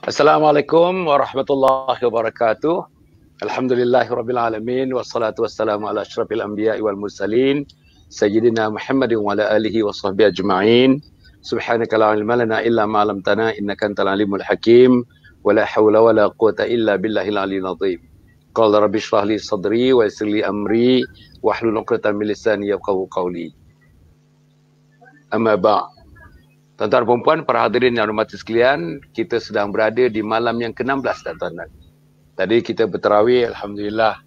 Assalamualaikum warahmatullahi wabarakatuh. Alhamdulillahirabbil alamin wassalatu wassalamu ala asyrafil anbiya'i wal mursalin sayyidina Muhammadin wa ala alihi washabbihi ajma'in. Subhanaka la ilma lana illa ma 'allamtana innaka antal alimul hakim wa la haula wa la quwwata illa billahil aliyyil azim. Qala rabbi shrah li sadri wa yassir li amri wahlul 'uqdatam min lisani yafqahu qawli. Amma ba'. Tuan-tuan dan puan, para hadirin yang hormati sekalian, kita sedang berada di malam yang ke-16, tuan-tuan. Tadi kita bertarawih, alhamdulillah.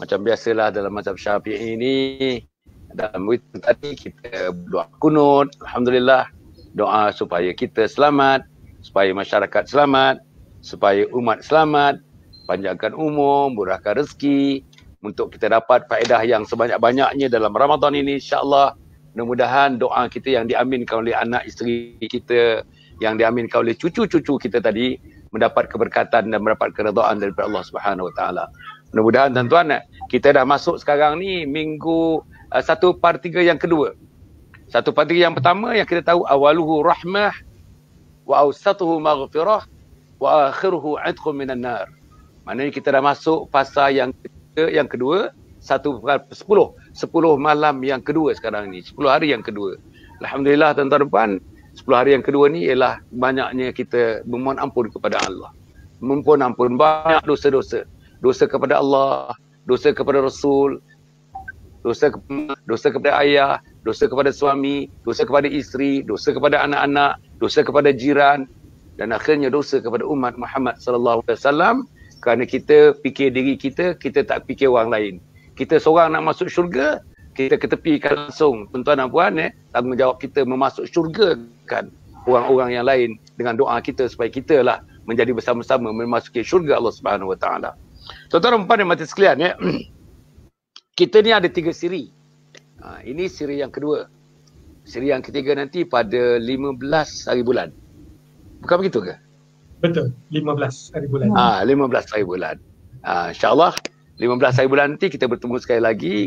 Macam biasalah dalam mazhab Syafi'i ini, dalam witir tadi kita berdoa kunut, alhamdulillah. Doa supaya kita selamat, supaya masyarakat selamat, supaya umat selamat, panjangkan umur, murahkan rezeki, untuk kita dapat faedah yang sebanyak-banyaknya dalam Ramadan ini, insya-Allah. Mudah-mudahan doa kita yang diaminkan oleh anak isteri kita, yang diaminkan oleh cucu-cucu kita tadi, mendapat keberkatan dan mendapat keredaan daripada Allah Subhanahu Wa Taala. Mudah-mudahan tuan-tuan, kita dah masuk sekarang ni minggu 1/3 yang kedua. 1/3 yang pertama yang kita tahu awaluhu rahmah wa awsatuhu maghfirah wa akhiruhu 'idqun minan nar. Maknanya kita dah masuk fasa yang kedua, 10 malam yang kedua sekarang ni, 10 hari yang kedua. Alhamdulillah tuan-tuan dan puan, 10 hari yang kedua ni ialah banyaknya kita memohon ampun kepada Allah. Memohon ampun banyak dosa-dosa. Dosa kepada Allah, dosa kepada Rasul, dosa kepada ayah, dosa kepada suami, dosa kepada isteri, dosa kepada anak-anak, dosa kepada jiran, dan akhirnya dosa kepada umat Muhammad sallallahu alaihi wasallam, kerana kita fikir diri kita, kita tak fikir orang lain. Kita seorang nak masuk syurga, kita ketepikan langsung. Tuan-tuan dan puan, tanggungjawab kita memasuk syurga kan orang-orang yang lain dengan doa kita supaya kita lah menjadi bersama-sama memasuki syurga Allah Subhanahu Wa Taala. Tuan-tuan dan puan yang mati sekalian, kita ni ada 3 siri. Ini siri yang kedua. Siri yang ketiga nanti pada 15 hari bulan. Bukan begitu ke? Betul, 15 hari bulan. 15 hari bulan. InsyaAllah 15 hari bulan nanti kita bertemu sekali lagi,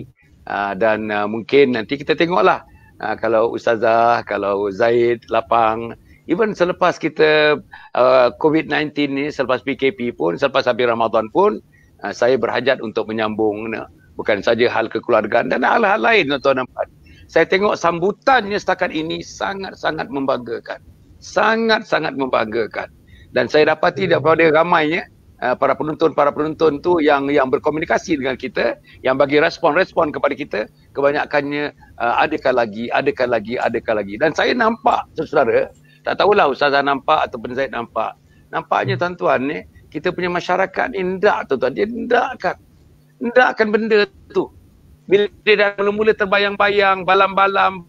dan mungkin nanti kita tengoklah kalau Ustazah, kalau Zaid lapang, even selepas kita COVID-19 ni, selepas PKP pun, selepas habis Ramadan pun, saya berhajat untuk menyambung bukan saja hal kekeluargaan dan hal-hal lain, tuan-tuan dan puan. Saya tengok sambutannya setakat ini sangat-sangat membanggakan. Sangat-sangat membanggakan. Dan saya dapati daripada ramainya para penonton tu yang berkomunikasi dengan kita, yang bagi respon-respon kepada kita, kebanyakannya adakah lagi. Dan saya nampak, saudara, tak tahulah Ustazah nampak ataupun Zaid nampak. Nampaknya tuan-tuan ni, kita punya masyarakat ni hendak tuan-tuan, dia hendakkan benda tu. Bila dia dah mula-mula terbayang-bayang, balam-balam,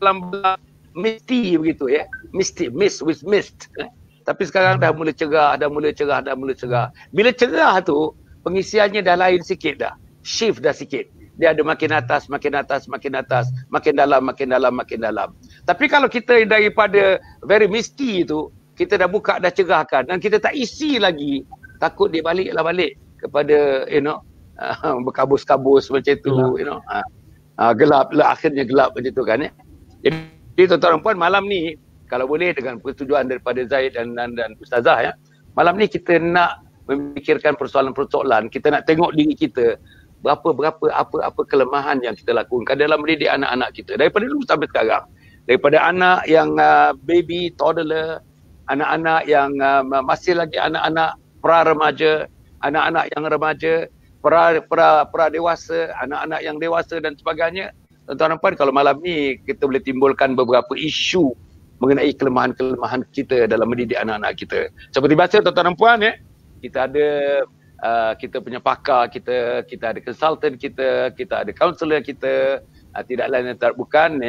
mesti begitu ya. Mist with mist. Tapi sekarang dah mula cerah. Bila cerah tu, pengisiannya dah lain sikit dah. Shift dah sikit. Dia ada makin atas, makin dalam. Tapi kalau kita daripada very misty tu, kita dah buka, dah cerahkan, dan kita tak isi lagi, takut dia balik kepada, berkabus-kabus macam tu, gelap lah, akhirnya gelap macam tu kan. Jadi tuan-tuan dan puan, malam ni, kalau boleh dengan persetujuan daripada Zaid dan Ustazah, malam ni kita nak memikirkan persoalan-persoalan, kita nak tengok diri kita, apa kelemahan yang kita lakukan dalam mendidik anak-anak kita, daripada dulu sampai sekarang. Daripada anak yang baby, toddler, anak-anak yang masih lagi anak-anak pra-remaja, anak-anak yang remaja, pra-dewasa, anak-anak yang dewasa dan sebagainya. Tuan-tuan dan puan, kalau malam ni kita boleh timbulkan beberapa isu mengenai kelemahan-kelemahan kita dalam mendidik anak-anak kita. Seperti biasa tuan-tuan dan puan, kita ada kita punya pakar kita ada konsultan kita ada kaunselor kita, tidak lain dan tak bukan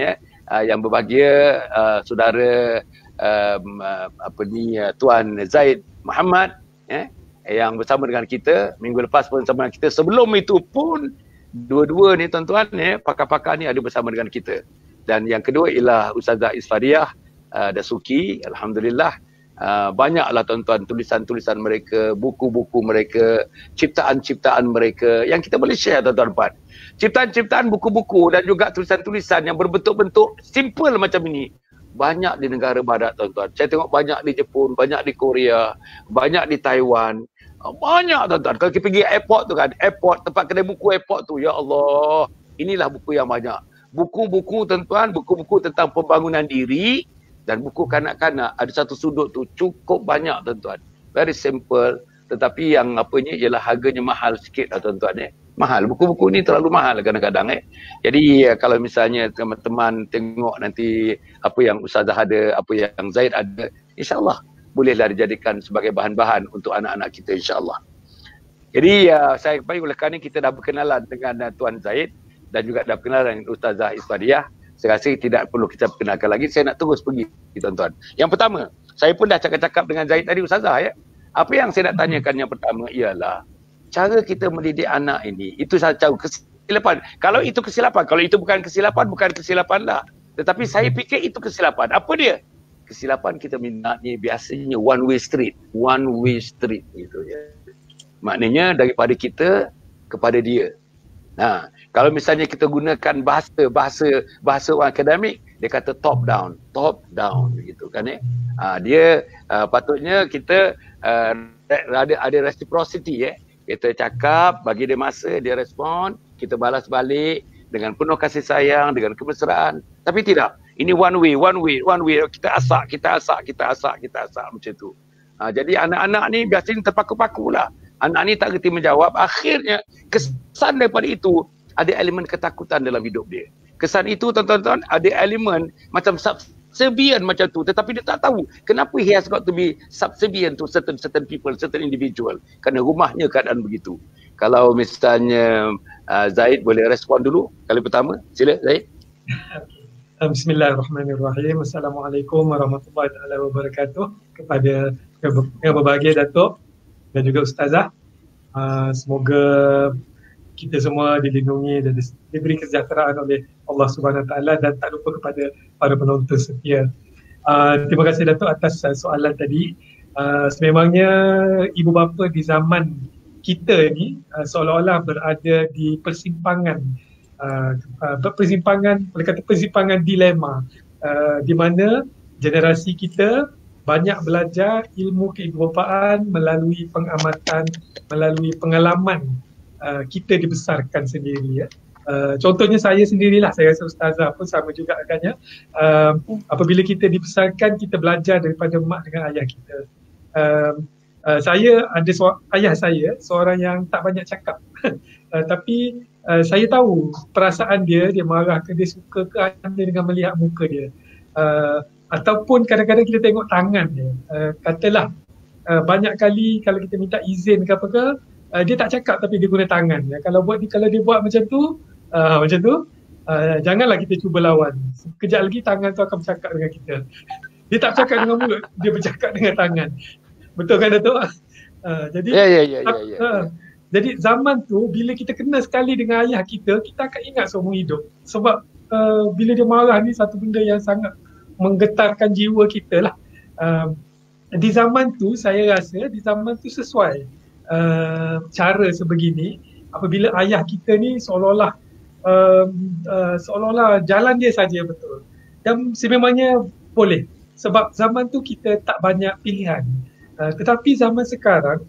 yang berbahagia saudara Tuan Zaid Muhammad yang bersama dengan kita minggu lepas pun bersama dengan kita. Sebelum itu pun dua-dua ni tuan-tuan, pakar-pakar ni ada bersama dengan kita. Dan yang kedua ialah Ustazah Isfadiah Dasuki. Alhamdulillah, banyaklah tuan-tuan tulisan-tulisan mereka, buku-buku mereka, ciptaan-ciptaan mereka yang kita boleh share tuan-tuan. Ciptaan-ciptaan, buku-buku dan juga tulisan-tulisan yang berbentuk-bentuk simple macam ini banyak di negara barat tuan-tuan. Saya tengok banyak di Jepun, banyak di Korea, banyak di Taiwan. Banyak tuan-tuan. Kalau kita pergi airport tu kan, airport, tempat kedai buku airport tu, ya Allah, inilah buku yang banyak. Buku-buku tuan-tuan, buku-buku tentang pembangunan diri dan buku kanak-kanak ada satu sudut tu cukup banyak tuan-tuan. Very simple, tetapi yang apanya ialah harganya mahal sikit lah tuan-tuan. Mahal. Buku-buku ni terlalu mahal kadang-kadang. Jadi kalau misalnya teman-teman tengok nanti apa yang Ustazah ada, apa yang Zaid ada, insya-Allah bolehlah dijadikan sebagai bahan-bahan untuk anak-anak kita insya-Allah. Jadi saya kembali oleh kerana kita dah berkenalan dengan Tuan Zaid dan juga dah berkenalan dengan Ustazah Isfadiah. Saya rasa tidak perlu kita perkenalkan lagi. Saya nak terus pergi tuan-tuan. Yang pertama, saya pun dah cakap-cakap dengan Zaid tadi Ustazah ya. Apa yang saya nak tanyakan yang pertama ialah cara kita mendidik anak ini, itu saya tahu kesilapan. Kalau itu kesilapan, kalau itu bukan kesilapan lah. Tetapi saya fikir itu kesilapan. Apa dia? Kesilapan kita minat ni biasanya one way street gitu ya. Maknanya daripada kita kepada dia. Nah, kalau misalnya kita gunakan bahasa orang akademik, dia kata top down begitu kan dia patutnya kita ada reciprocity kita cakap, bagi dia masa, dia respon, kita balas balik dengan penuh kasih sayang, dengan kemesraan. Tapi tidak, ini one way, kita asak macam tu. Jadi anak-anak ni biasanya terpaku-paku lah. Anak ni tak reti menjawab, akhirnya kesan daripada itu ada elemen ketakutan dalam hidup dia. Kesan itu tuan-tuan ada elemen macam subservient macam tu, tetapi dia tak tahu kenapa he has got to be subservient to certain people, certain individual, kerana rumahnya keadaan begitu. Kalau misalnya Zaid boleh respon dulu kali pertama, sila Zaid. Bismillahirrahmanirrahim. Assalamualaikum warahmatullahi wabarakatuh kepada yang berbahagia Datuk dan juga Ustazah. Semoga kita semua dilindungi dan diberi kesejahteraan oleh Allah Subhanahu Wa Taala, dan tak lupa kepada para penonton setia. Terima kasih Datuk atas soalan tadi. Sememangnya ibu bapa di zaman kita ni seolah-olah berada di persimpangan persimpangan dilema, di mana generasi kita banyak belajar ilmu keibubapaan melalui pengamatan, melalui pengalaman kita dibesarkan sendiri ya. Contohnya saya sendirilah, saya rasa Ustazah pun sama juga agaknya. Apabila kita dibesarkan, kita belajar daripada mak dengan ayah kita. Saya ada ayah saya seorang yang tak banyak cakap tapi saya tahu perasaan dia marah ke, dia suka ke, hanya dengan melihat muka dia. Ataupun kadang-kadang kita tengok tangan dia. Katalah banyak kali kalau kita minta izin ke apa ke, dia tak cakap tapi dia guna tangan. Kalau dia buat macam tu, janganlah kita cuba lawan. Sekejap lagi tangan tu akan bercakap dengan kita. Dia tak bercakap dengan mulut, dia bercakap dengan tangan. Betul kan Datuk? Jadi jadi zaman tu bila kita kena sekali dengan ayah kita, kita akan ingat seumur hidup. Sebab bila dia marah ni satu benda yang sangat menggetarkan jiwa kita lah. Di zaman tu saya rasa sesuai cara sebegini, apabila ayah kita ni seolah-olah jalan dia saja betul. Dan sememangnya boleh, sebab zaman tu kita tak banyak pilihan. Tetapi zaman sekarang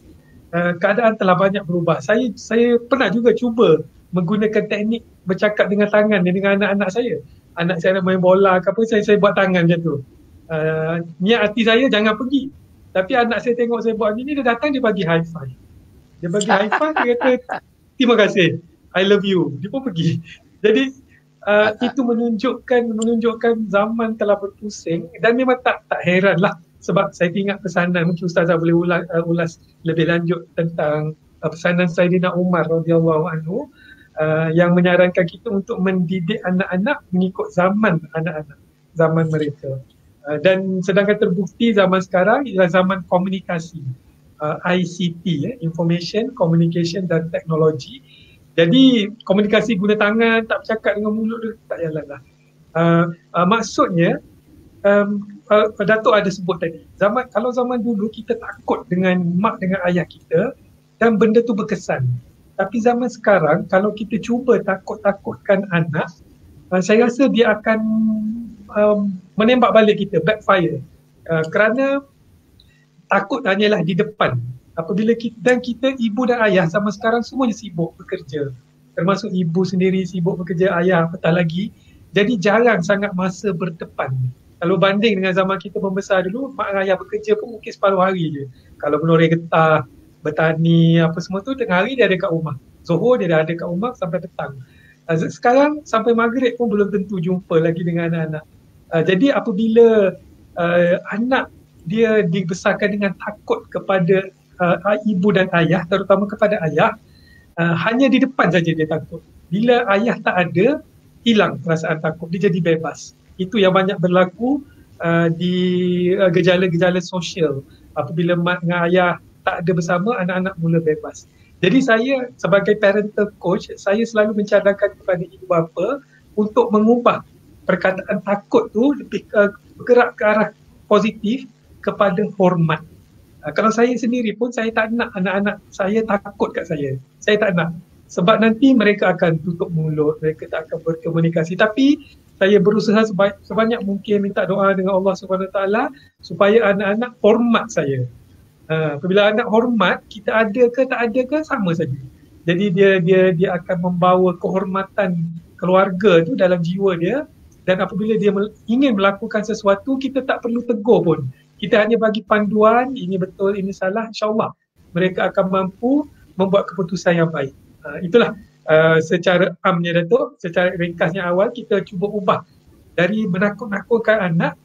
keadaan telah banyak berubah. Saya pernah juga cuba menggunakan teknik bercakap dengan tangan dengan anak-anak saya. Anak saya nak main bola ke apa, saya buat tangan macam tu. Niat hati saya jangan pergi. Tapi anak saya tengok saya buat ni, dia datang, dia bagi high five. Dia bagi high five, dia kata terima kasih, I love you. Dia pun pergi. Jadi itu menunjukkan zaman telah berpusing, dan memang tak heran lah. Sebab saya ingat pesanan, mungkin Ustazah boleh ulas lebih lanjut tentang pesanan Saidina Umar radhiyallahu anhu yang menyarankan kita untuk mendidik anak-anak mengikut zaman anak-anak, zaman mereka. Dan sedangkan terbukti zaman sekarang ialah zaman komunikasi, ICT, Information, Communication dan Teknologi. Jadi komunikasi guna tangan, tak bercakap dengan mulut, tak jalan lah. Maksudnya Datuk ada sebut tadi, kalau zaman dulu kita takut dengan mak dengan ayah kita dan benda tu berkesan. Tapi zaman sekarang kalau kita cuba takut-takutkan anak, saya rasa dia akan menembak balik kita, backfire. Kerana takut hanyalah di depan. Apabila kita ibu dan ayah sama sekarang semuanya sibuk bekerja. Termasuk ibu sendiri sibuk bekerja, ayah apatah lagi. Jadi jarang sangat masa berdepan. Kalau banding dengan zaman kita membesar dulu, mak ayah bekerja pun mungkin separuh hari je. Kalau menoreh getah, bertani, apa semua tu, tengah hari dia ada kat rumah. Zohor dia dah ada kat rumah sampai petang. Sekarang sampai maghrib pun belum tentu jumpa lagi dengan anak-anak. Jadi apabila anak dia dibesarkan dengan takut kepada ibu dan ayah, terutama kepada ayah, hanya di depan saja dia takut. Bila ayah tak ada, hilang perasaan takut, dia jadi bebas. Itu yang banyak berlaku di gejala-gejala sosial. Apabila mak dengan ayah tak ada bersama, anak-anak mula bebas. Jadi saya sebagai parental coach, saya selalu mencadangkan kepada ibu bapa untuk mengubah perkataan takut tu lebih bergerak ke arah positif kepada hormat. Kalau saya sendiri pun saya tak nak anak-anak saya takut kat saya. Saya tak nak. Sebab nanti mereka akan tutup mulut, mereka tak akan berkomunikasi. Tapi saya berusaha sebanyak mungkin minta doa dengan Allah SWT supaya anak-anak hormat saya. Apabila anak hormat, kita ada ke tak ada ke sama saja. Jadi dia akan membawa kehormatan keluarga tu dalam jiwa dia, dan apabila dia ingin melakukan sesuatu, kita tak perlu tegur pun. Kita hanya bagi panduan, ini betul, ini salah, insya-Allah mereka akan mampu membuat keputusan yang baik. Itulah secara amnya Datuk, secara ringkasnya awal kita cuba ubah dari menakut-nakutkan anak,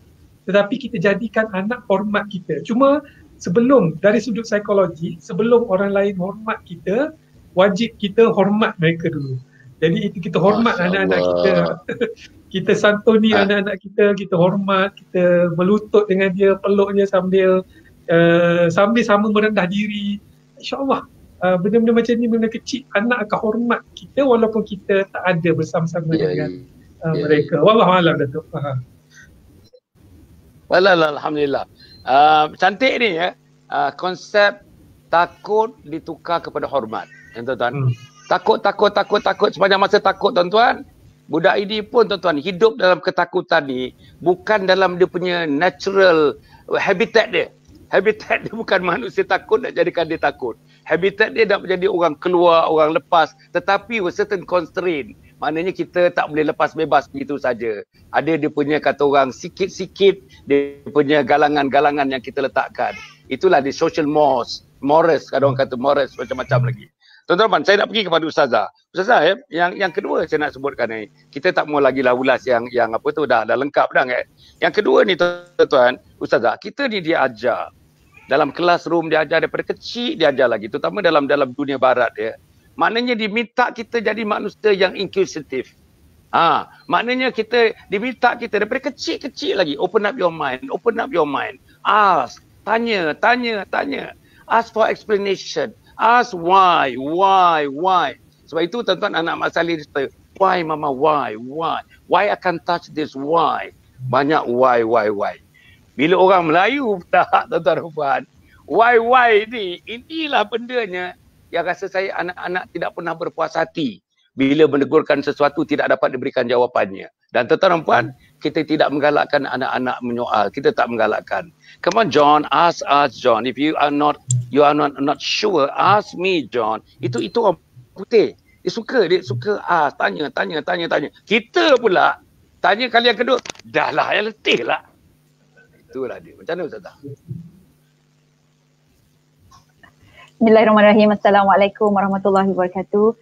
tetapi kita jadikan anak hormat kita. Cuma sebelum, dari sudut psikologi, sebelum orang lain hormat kita, wajib kita hormat mereka dulu. Jadi itu kita hormat anak-anak kita. Kita santuni anak-anak kita, kita hormat, kita melutut dengan dia, peluk dia sambil sama merendah diri. InsyaAllah benda-benda macam ni, benda kecil, anak akan hormat kita walaupun kita tak ada bersama-sama dengan mereka. Wallahualam Datuk. Alhamdulillah. Cantik ni ya. Konsep takut ditukar kepada hormat. Tuan-tuan. Takut sepanjang masa takut tuan-tuan. Budak ini pun tuan-tuan hidup dalam ketakutan ni bukan dalam dia punya natural habitat dia. Habitat dia bukan manusia takut nak jadikan dia takut. Habitat dia nak menjadi orang keluar, orang lepas, tetapi with certain constraint. Maknanya kita tak boleh lepas bebas begitu saja. Ada dia punya, kata orang, sikit-sikit dia punya galangan-galangan yang kita letakkan. Itulah di social morals, kadang orang kata morals macam-macam lagi. Tuan-tuan, saya nak pergi kepada Ustazah. Ustazah, yang kedua saya nak sebutkan ni, kita tak mau lagi lah ulas yang apa tu, dah lengkap dah. Yang kedua ni tuan-tuan, Ustazah, kita ni dia ajar. Dalam classroom dia ajar, daripada kecil dia ajar lagi, terutama dalam dunia barat dia. Maknanya diminta kita jadi manusia yang inquisitive. Maknanya kita diminta kita daripada kecil-kecil lagi, open up your mind. Ask, tanya. Ask for explanation. Ask why. Sebab itu tuan-tuan, anak Mak Salih dia, why mama, why? Why I can't touch this, why? Banyak why. Bila orang Melayu pula, tuan-tuan, why ni, inilah bendanya yang rasa saya anak-anak tidak pernah berpuas hati bila menegurkan sesuatu tidak dapat diberikan jawapannya. Dan tuan-tuan puan, kita tidak menggalakkan anak-anak menyoal, kita tak menggalakkan. Come on John, ask John. If you are not sure, ask me John. Itu orang putih. Dia suka ask, tanya. Kita pula tanya kali yang kedua, dah lah, yang letih lah. Itulah dia. Macam mana Ustazah? Bismillahirrahmanirrahim. Assalamualaikum warahmatullahi wabarakatuh.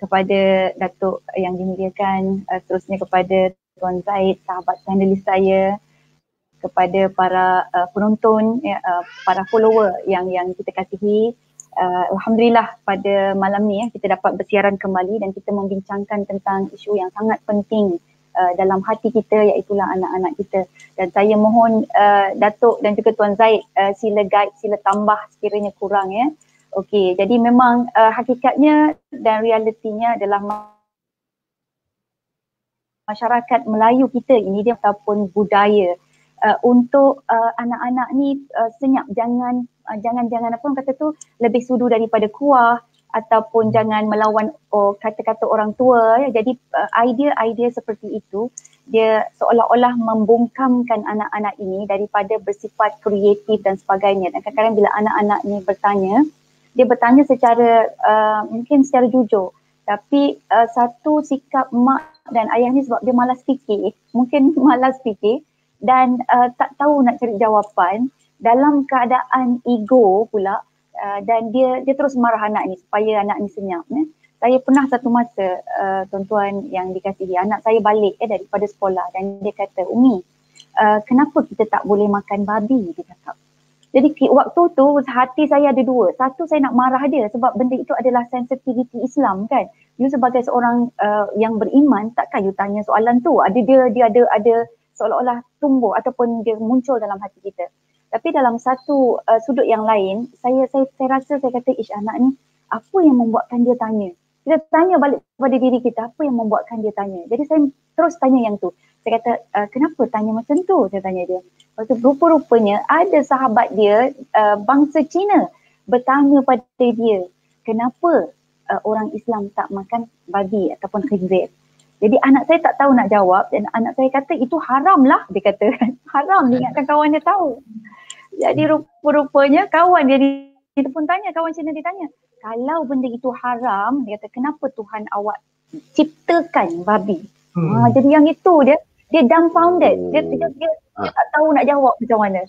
Kepada Datuk yang dimuliakan, seterusnya kepada Tuan Zaid, sahabat panelis saya, kepada para penonton, para follower yang kita kasihi. Alhamdulillah pada malam ni kita dapat bersiaran kembali dan kita membincangkan tentang isu yang sangat penting dalam hati kita, iaitulah anak-anak kita. Dan saya mohon Datuk dan juga Tuan Zaid sila guide, sila tambah sekiranya kurang ya. Okey, jadi memang hakikatnya dan realitinya adalah masyarakat Melayu kita ini dia ataupun budaya untuk anak-anak ni senyap, jangan apa orang kata tu, lebih sudu daripada kuah, ataupun jangan melawan kata-kata orang tua ya. Jadi idea-idea seperti itu dia seolah-olah membungkamkan anak-anak ini daripada bersifat kreatif dan sebagainya. Dan kadang-kadang bila anak-anak ni bertanya, dia bertanya secara mungkin secara jujur, tapi satu sikap mak dan ayah ni sebab dia malas fikir, mungkin malas fikir dan tak tahu nak cari jawapan dalam keadaan ego pula. Dan dia terus marah anak ni supaya anak ni senyap. Saya pernah satu masa tuan-tuan yang dikasihi, anak saya balik daripada sekolah dan dia kata, Umi, kenapa kita tak boleh makan babi? Dia cakap. Jadi waktu tu hati saya ada dua. Satu, saya nak marah dia sebab benda itu adalah sensitivity Islam kan. You sebagai seorang yang beriman, takkan you tanya soalan tu. Dia ada seolah-olah tumbuh ataupun dia muncul dalam hati kita. Tapi dalam satu sudut yang lain, saya rasa saya kata, anak ni apa yang membuatkan dia tanya? Kita tanya balik kepada diri kita, apa yang membuatkan dia tanya? Jadi saya terus tanya yang tu. Saya kata, kenapa tanya macam tu? Saya tanya dia. Lepas tu rupa-rupanya ada sahabat dia bangsa Cina bertanya pada dia, kenapa orang Islam tak makan babi ataupun khinzir? Jadi anak saya tak tahu nak jawab dan anak saya kata itu haram lah, dia kata. Haram, dia ingatkan kawan dia tahu. Jadi rupa-rupanya kawan dia pun tanya, kawan Cina dia tanya, kalau benda itu haram, dia kata kenapa Tuhan awak ciptakan babi? Jadi yang itu dia dumbfounded, dia tak tahu nak jawab macam mana.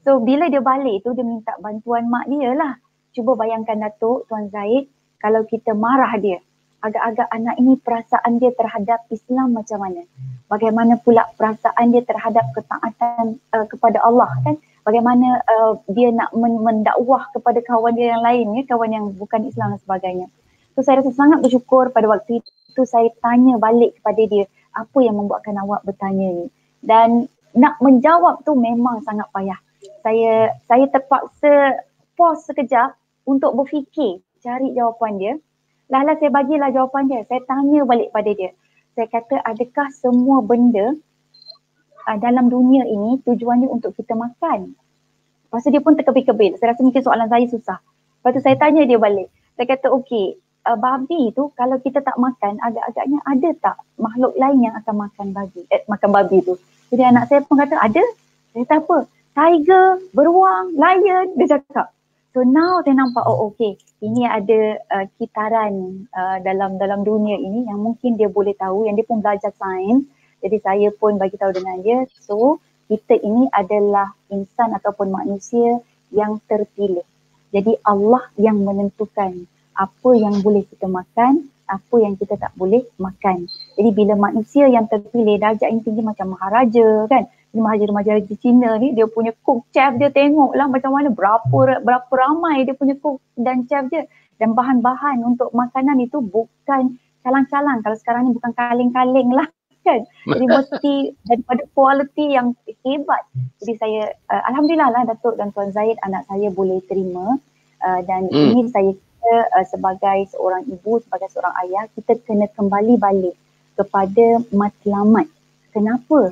So bila dia balik tu dia minta bantuan mak dia lah. Cuba bayangkan Datuk, Tuan Zaid, kalau kita marah dia, agak-agak anak ini perasaan dia terhadap Islam macam mana? Bagaimana pula perasaan dia terhadap ketaatan kepada Allah kan? Bagaimana dia nak mendakwah kepada kawan dia yang lain, ya, kawan yang bukan Islam dan sebagainya. So saya rasa sangat bersyukur pada waktu itu saya tanya balik kepada dia, apa yang membuatkan awak bertanya ni? Dan nak menjawab tu memang sangat payah. Saya terpaksa pause sekejap untuk berfikir, cari jawapan dia. Lah saya bagilah jawapan dia. Saya tanya balik pada dia. Saya kata, adakah semua benda dalam dunia ini tujuannya untuk kita makan? Lepas tu dia pun terkebir-kebir. Saya rasa mungkin soalan saya susah. Lepas tu saya tanya dia balik. Saya kata, okey, babi tu kalau kita tak makan, agak-agaknya ada tak makhluk lain yang akan makan babi tu? Jadi anak saya pun kata, ada. Saya kata apa? Tiger, beruang, lion, dia cakap. So now saya nampak, okey, ini ada kitaran dalam dunia ini yang mungkin dia boleh tahu, yang dia pun belajar sains. Jadi saya pun bagi tahu dengan dia, so kita ini adalah insan ataupun manusia yang terpilih. Jadi Allah yang menentukan apa yang boleh kita makan, apa yang kita tak boleh makan. Jadi bila manusia yang terpilih, darjat yang tinggi macam maharaja kan, maharaja Cina ni, dia punya cook chef dia, tengoklah macam mana berapa ramai dia punya cook dan chef dia. Dan bahan-bahan untuk makanan itu bukan calang-calang. Kalau sekarang ni bukan kaleng-kaleng lah. Kan? Jadi mesti daripada kualiti yang hebat. Jadi saya alhamdulillah lah Datuk dan Tuan Zaid, anak saya boleh terima dan ini saya kata sebagai seorang ibu, sebagai seorang ayah, kita kena kembali balik kepada matlamat. Kenapa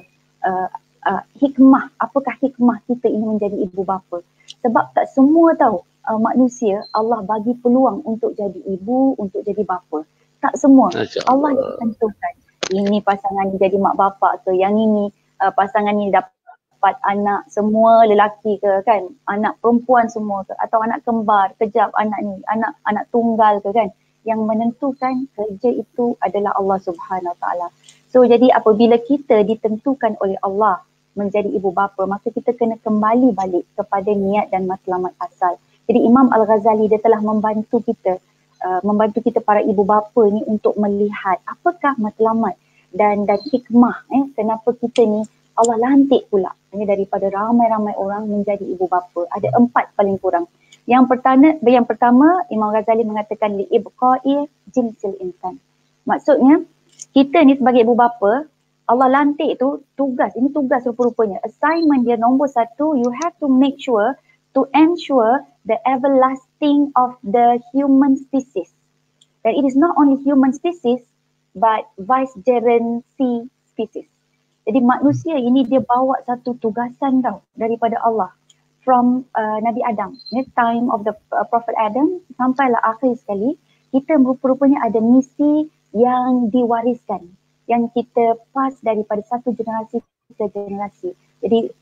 hikmah, apakah hikmah kita ini menjadi ibu bapa? Sebab tak semua tahu manusia Allah bagi peluang untuk jadi ibu, untuk jadi bapa. Tak semua. Allah yang tentukan. Ini pasangan ni jadi mak bapak ke, yang ini pasangan ni dapat anak semua lelaki ke kan, anak perempuan semua ke, atau anak kembar, kejap anak ni, anak tunggal ke kan. Yang menentukan kerja itu adalah Allah Subhanahu Wa Taala. So jadi apabila kita ditentukan oleh Allah menjadi ibu bapa, maka kita kena kembali balik kepada niat dan matlamat asal. Jadi Imam Al-Ghazali dia telah membantu kita para ibu bapa ni untuk melihat apakah matlamat dan hikmah kenapa kita ni Allah lantik pula daripada ramai-ramai orang menjadi ibu bapa. Ada 4 paling kurang. Yang pertama Imam Ghazali mengatakan li'ibqa'i jinsil insan. Maksudnya kita ni sebagai ibu bapa, Allah lantik tu tugas, ini tugas rupa-rupanya. Assignment dia nombor 1, you have to make sure to ensure the everlasting of the human species. That it is not only human species but vicegerency species. Jadi manusia ini dia bawa satu tugasan tau daripada Allah. From Nabi Adam, time of the Prophet Adam sampailah akhir sekali, kita rupa-rupanya ada misi yang diwariskan, yang kita pas daripada satu generasi ke generasi. Jadi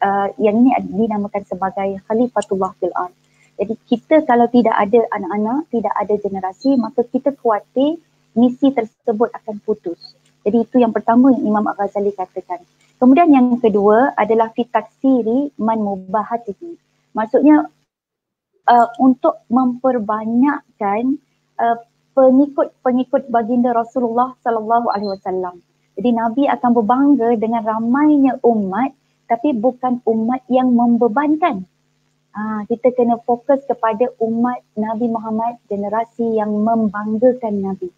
yang ini dinamakan sebagai Khalifatullah fil Ard. Jadi kita kalau tidak ada anak-anak, tidak ada generasi, maka kita khawatir misi tersebut akan putus. Jadi itu yang pertama yang Imam Al-Ghazali katakan. Kemudian yang kedua adalah fi taksiri man mubahatihi. Maksudnya untuk memperbanyakkan pengikut baginda Rasulullah sallallahu alaihi wasallam. Jadi Nabi akan berbangga dengan ramainya umat, tapi bukan umat yang membebankan. Kita kena fokus kepada umat Nabi Muhammad, generasi yang membanggakan Nabi.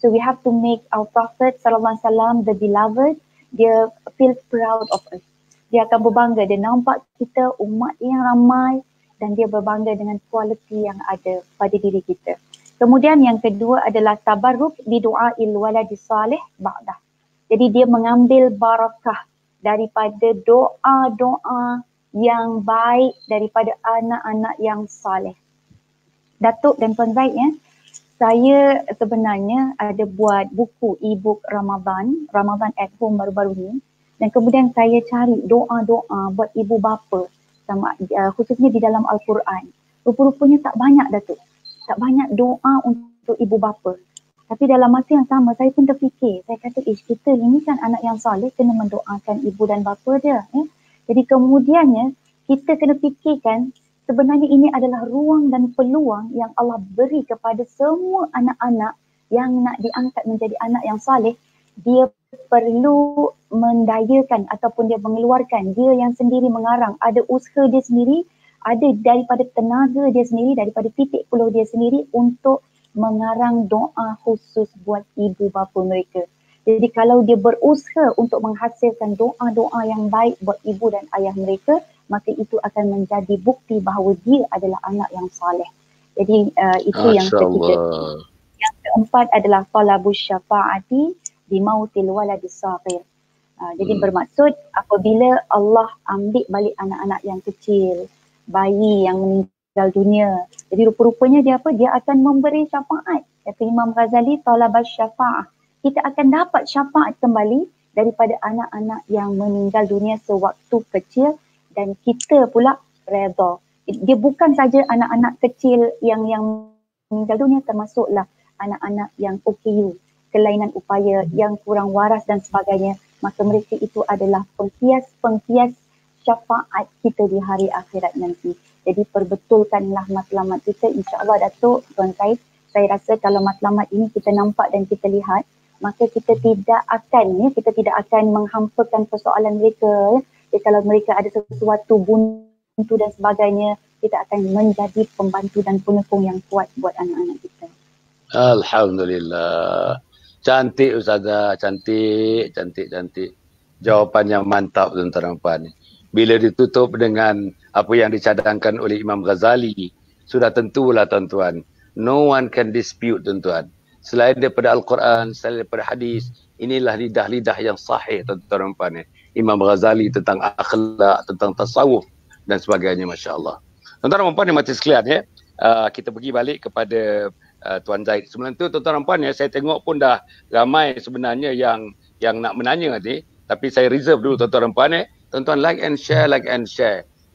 So we have to make our Prophet sallallahu alaihi wasallam the beloved. Dia feel proud of us. Dia akan berbangga, dia nampak kita umat yang ramai dan dia berbangga dengan kualiti yang ada pada diri kita. Kemudian yang kedua adalah tabarruk bi du'ail waladi salih ba'dah. Jadi dia mengambil barakah daripada doa-doa yang baik daripada anak-anak yang saleh. Datuk dan Tuan Zaid, saya sebenarnya ada buat buku e-book Ramadan at Home baru-baru ni, dan kemudian saya cari doa-doa buat ibu bapa sama khususnya di dalam Al-Quran. Rupa-rupanya tak banyak, Datuk. Tak banyak doa untuk ibu bapa. Tapi dalam masa yang sama saya pun terfikir, saya kata kita ini kan anak yang saleh, kena mendoakan ibu dan bapa dia. Jadi kemudiannya kita kena fikirkan sebenarnya ini adalah ruang dan peluang yang Allah beri kepada semua anak-anak yang nak diangkat menjadi anak yang saleh. Dia perlu mendayakan ataupun dia mengeluarkan, dia yang sendiri mengarang, ada usaha dia sendiri, ada daripada tenaga dia sendiri, daripada titik peluh dia sendiri untuk mengarang doa khusus buat ibu bapa mereka. Jadi kalau dia berusaha untuk menghasilkan doa-doa yang baik buat ibu dan ayah mereka, maka itu akan menjadi bukti bahawa dia adalah anak yang saleh. Jadi itu yang ketiga. Yang keempat adalah talabus syafaati di mautil waladis saghir. Jadi bermaksud apabila Allah ambil balik anak-anak yang kecil, bayi yang meninggal dunia. Jadi rupa-rupanya dia apa? Dia akan memberi syafaat. Kata Imam Ghazali, talabas syafa'ah. Kita akan dapat syafaat kembali daripada anak-anak yang meninggal dunia sewaktu kecil dan kita pula redha. Dia bukan saja anak-anak kecil yang meninggal dunia, termasuklah anak-anak yang OKU, kelainan upaya, yang kurang waras dan sebagainya. Maka mereka itu adalah penghias syafaat kita di hari akhirat nanti. Jadi perbetulkanlah matlamat kita, insya-Allah. Datuk, Tuan Zaid, saya rasa kalau matlamat ini kita nampak dan kita lihat, maka kita tidak akan menghampakan persoalan mereka. Jadi kalau mereka ada sesuatu buntu dan sebagainya, kita akan menjadi pembantu dan penyokong yang kuat buat anak-anak kita. Alhamdulillah. Cantik Ustazah, cantik. Jawapan yang mantap tuan-tuan dan puan. Bila ditutup dengan apa yang dicadangkan oleh Imam Ghazali, sudah tentulah tuan-tuan, no one can dispute tuan-tuan. Selain daripada Al-Quran, selain daripada hadis, inilah lidah-lidah yang sahih tuan-tuan dan puan. Imam Ghazali tentang akhlak, tentang tasawuf dan sebagainya, masya-Allah. Tuan-tuan dan puan yang mati sekalian, kita pergi balik kepada Tuan Zaid. Sebelum tu tuan-tuan dan puan, saya tengok pun dah ramai sebenarnya yang nak menanya nanti, tapi saya reserve dulu tuan-tuan dan puan. Tuan-tuan like and share.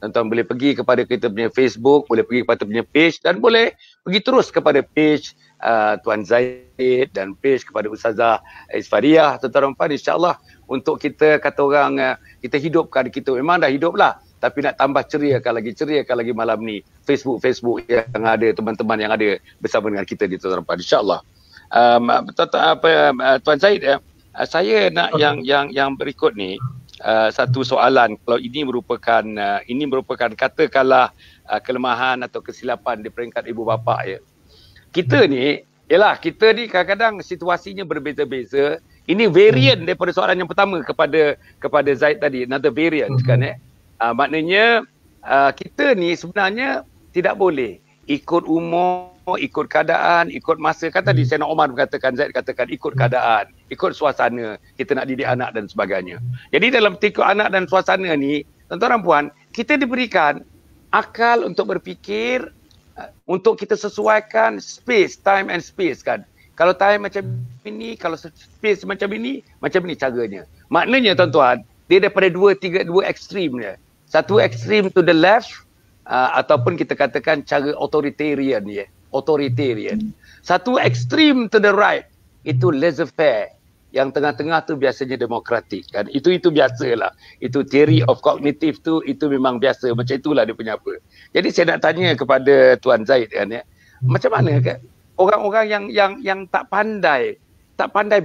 Tuan-tuan boleh pergi kepada kita punya Facebook, boleh pergi kepada kita punya page dan boleh pergi terus kepada page Tuan Zaid dan page kepada Ustazah Isfariah, tuan-tuan dan puan, insya-Allah untuk kita kata orang kita hidupkan, kita memang dah hidup lah, tapi nak tambah ceriakan lagi malam ni Facebook yang ada, teman-teman yang ada bersama dengan kita di tuan-tuan dan puan, insya-Allah. Tuan Zaid, saya nak yang berikut ni, satu soalan. Kalau ini merupakan katakanlah kelemahan atau kesilapan di peringkat ibu bapa kita ni kadang-kadang situasinya berbeza-beza. Ini variant daripada soalan yang pertama kepada Zaid tadi, another variant kan. Maknanya kita ni sebenarnya tidak boleh ikut umur, ikut keadaan, ikut masa. Kan tadi Sayyidina Umar berkatakan, Zaid katakan ikut keadaan, ikut suasana, kita nak didik anak dan sebagainya. Jadi dalam ikut anak dan suasana ni, tuan-tuan dan puan, kita diberikan akal untuk berfikir, untuk kita sesuaikan space, time and space kan. Kalau time macam ini, kalau space macam ini caranya. Maknanya tuan-tuan, dia daripada dua ekstrim dia. Satu ekstrim to the left, ataupun kita katakan cara authoritarian ya, authoritarian. Satu ekstrim to the right, itu laissez-faire. Yang tengah-tengah tu biasanya demokratik kan. Itu biasalah. Itu theory of cognitive tu, itu memang biasa. Macam itulah dia punya apa. Jadi saya nak tanya kepada Tuan Zaid kan ya. Macam mana kan orang-orang yang tak pandai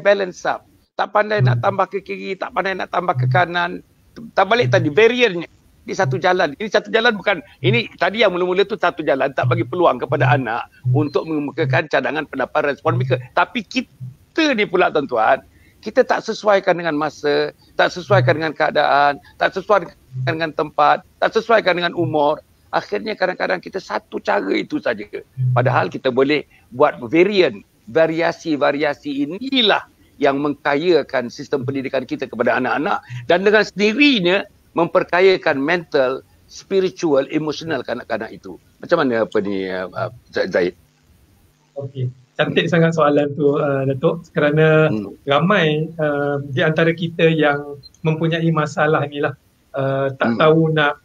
balance up, tak pandai nak tambah ke kiri, tak pandai nak tambah ke kanan, tak balik tadi barriernya di satu jalan. Ini satu jalan bukan, ini tadi yang mula-mula tu satu jalan, tak bagi peluang kepada anak untuk mengemukakan cadangan pendapat respon mereka. Tapi kita ni pula tuan-tuan, kita tak sesuaikan dengan masa, tak sesuaikan dengan keadaan, tak sesuaikan dengan tempat, tak sesuaikan dengan umur. Akhirnya kadang-kadang kita satu cara itu saja. Padahal kita boleh buat variasi inilah yang mengkayakan sistem pendidikan kita kepada anak-anak dan dengan sendirinya memperkayakan mental, spiritual, emosional kanak-kanak itu. Macam mana apa ni Zaid? Okey, cantik sangat soalan tu Datuk, kerana ramai di antara kita yang mempunyai masalah inilah tak tahu nak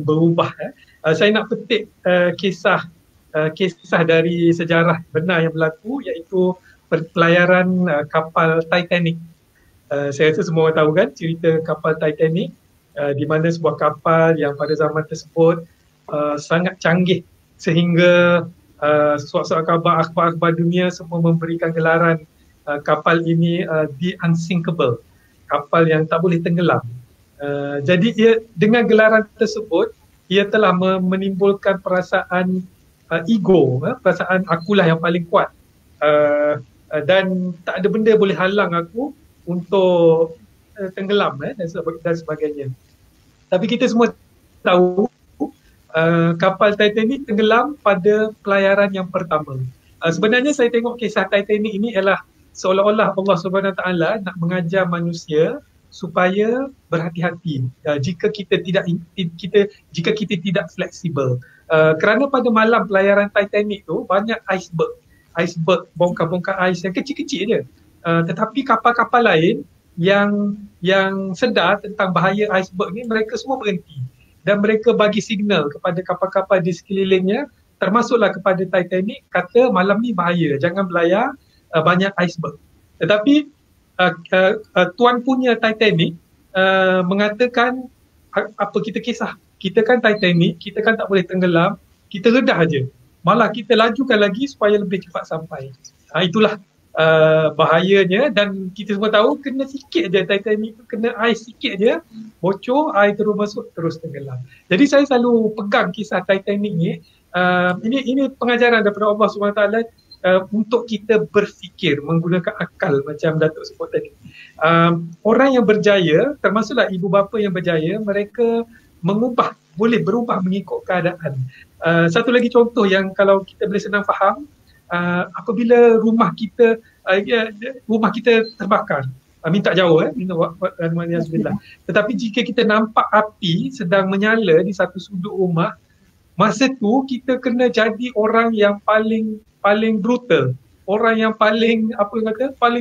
berubah. Saya nak petik kisah dari sejarah benar yang berlaku, iaitu pelayaran kapal Titanic. Saya rasa semua orang tahu kan cerita kapal Titanic, di mana sebuah kapal yang pada zaman tersebut sangat canggih sehingga surat-surat khabar, akhbar-akhbar dunia semua memberikan gelaran kapal ini the unsinkable, kapal yang tak boleh tenggelam. Jadi dengan gelaran tersebut, ia telah menimbulkan perasaan ego, perasaan akulah yang paling kuat, dan tak ada benda boleh halang aku untuk tenggelam dan sebagainya. Tapi kita semua tahu kapal Titanic tenggelam pada pelayaran yang pertama. Sebenarnya saya tengok kisah Titanic ini ialah seolah-olah Allah SWT nak mengajar manusia supaya berhati-hati jika kita tidak fleksibel. Kerana pada malam pelayaran Titanic tu banyak iceberg, bongkar-bongkar ais yang kecil-kecil je. Tetapi kapal-kapal lain yang sedar tentang bahaya iceberg ni, mereka semua berhenti dan mereka bagi signal kepada kapal-kapal di sekelilingnya, termasuklah kepada Titanic, kata malam ni bahaya, jangan berlayar, banyak iceberg. Tetapi tuan punya Titanic mengatakan apa kita kisah. Kita kan Titanic, kita kan tak boleh tenggelam, kita redah aja. Malah kita lajukan lagi supaya lebih cepat sampai. Itulah bahayanya, dan kita semua tahu kena sikit je Titanic tu, kena ais sikit je, bocor, air terus masuk, terus tenggelam. Jadi saya selalu pegang kisah Titanic ni. Ini pengajaran daripada Allah SWT untuk kita berfikir menggunakan akal macam Datuk sebut tadi. Orang yang berjaya, termasuklah ibu bapa yang berjaya, mereka boleh berubah mengikut keadaan. Satu lagi contoh yang kalau kita boleh senang faham, apabila rumah kita terbakar, minta jauh tetapi jika kita nampak api sedang menyala di satu sudut rumah, masa tu kita kena jadi orang yang paling brutal, orang yang paling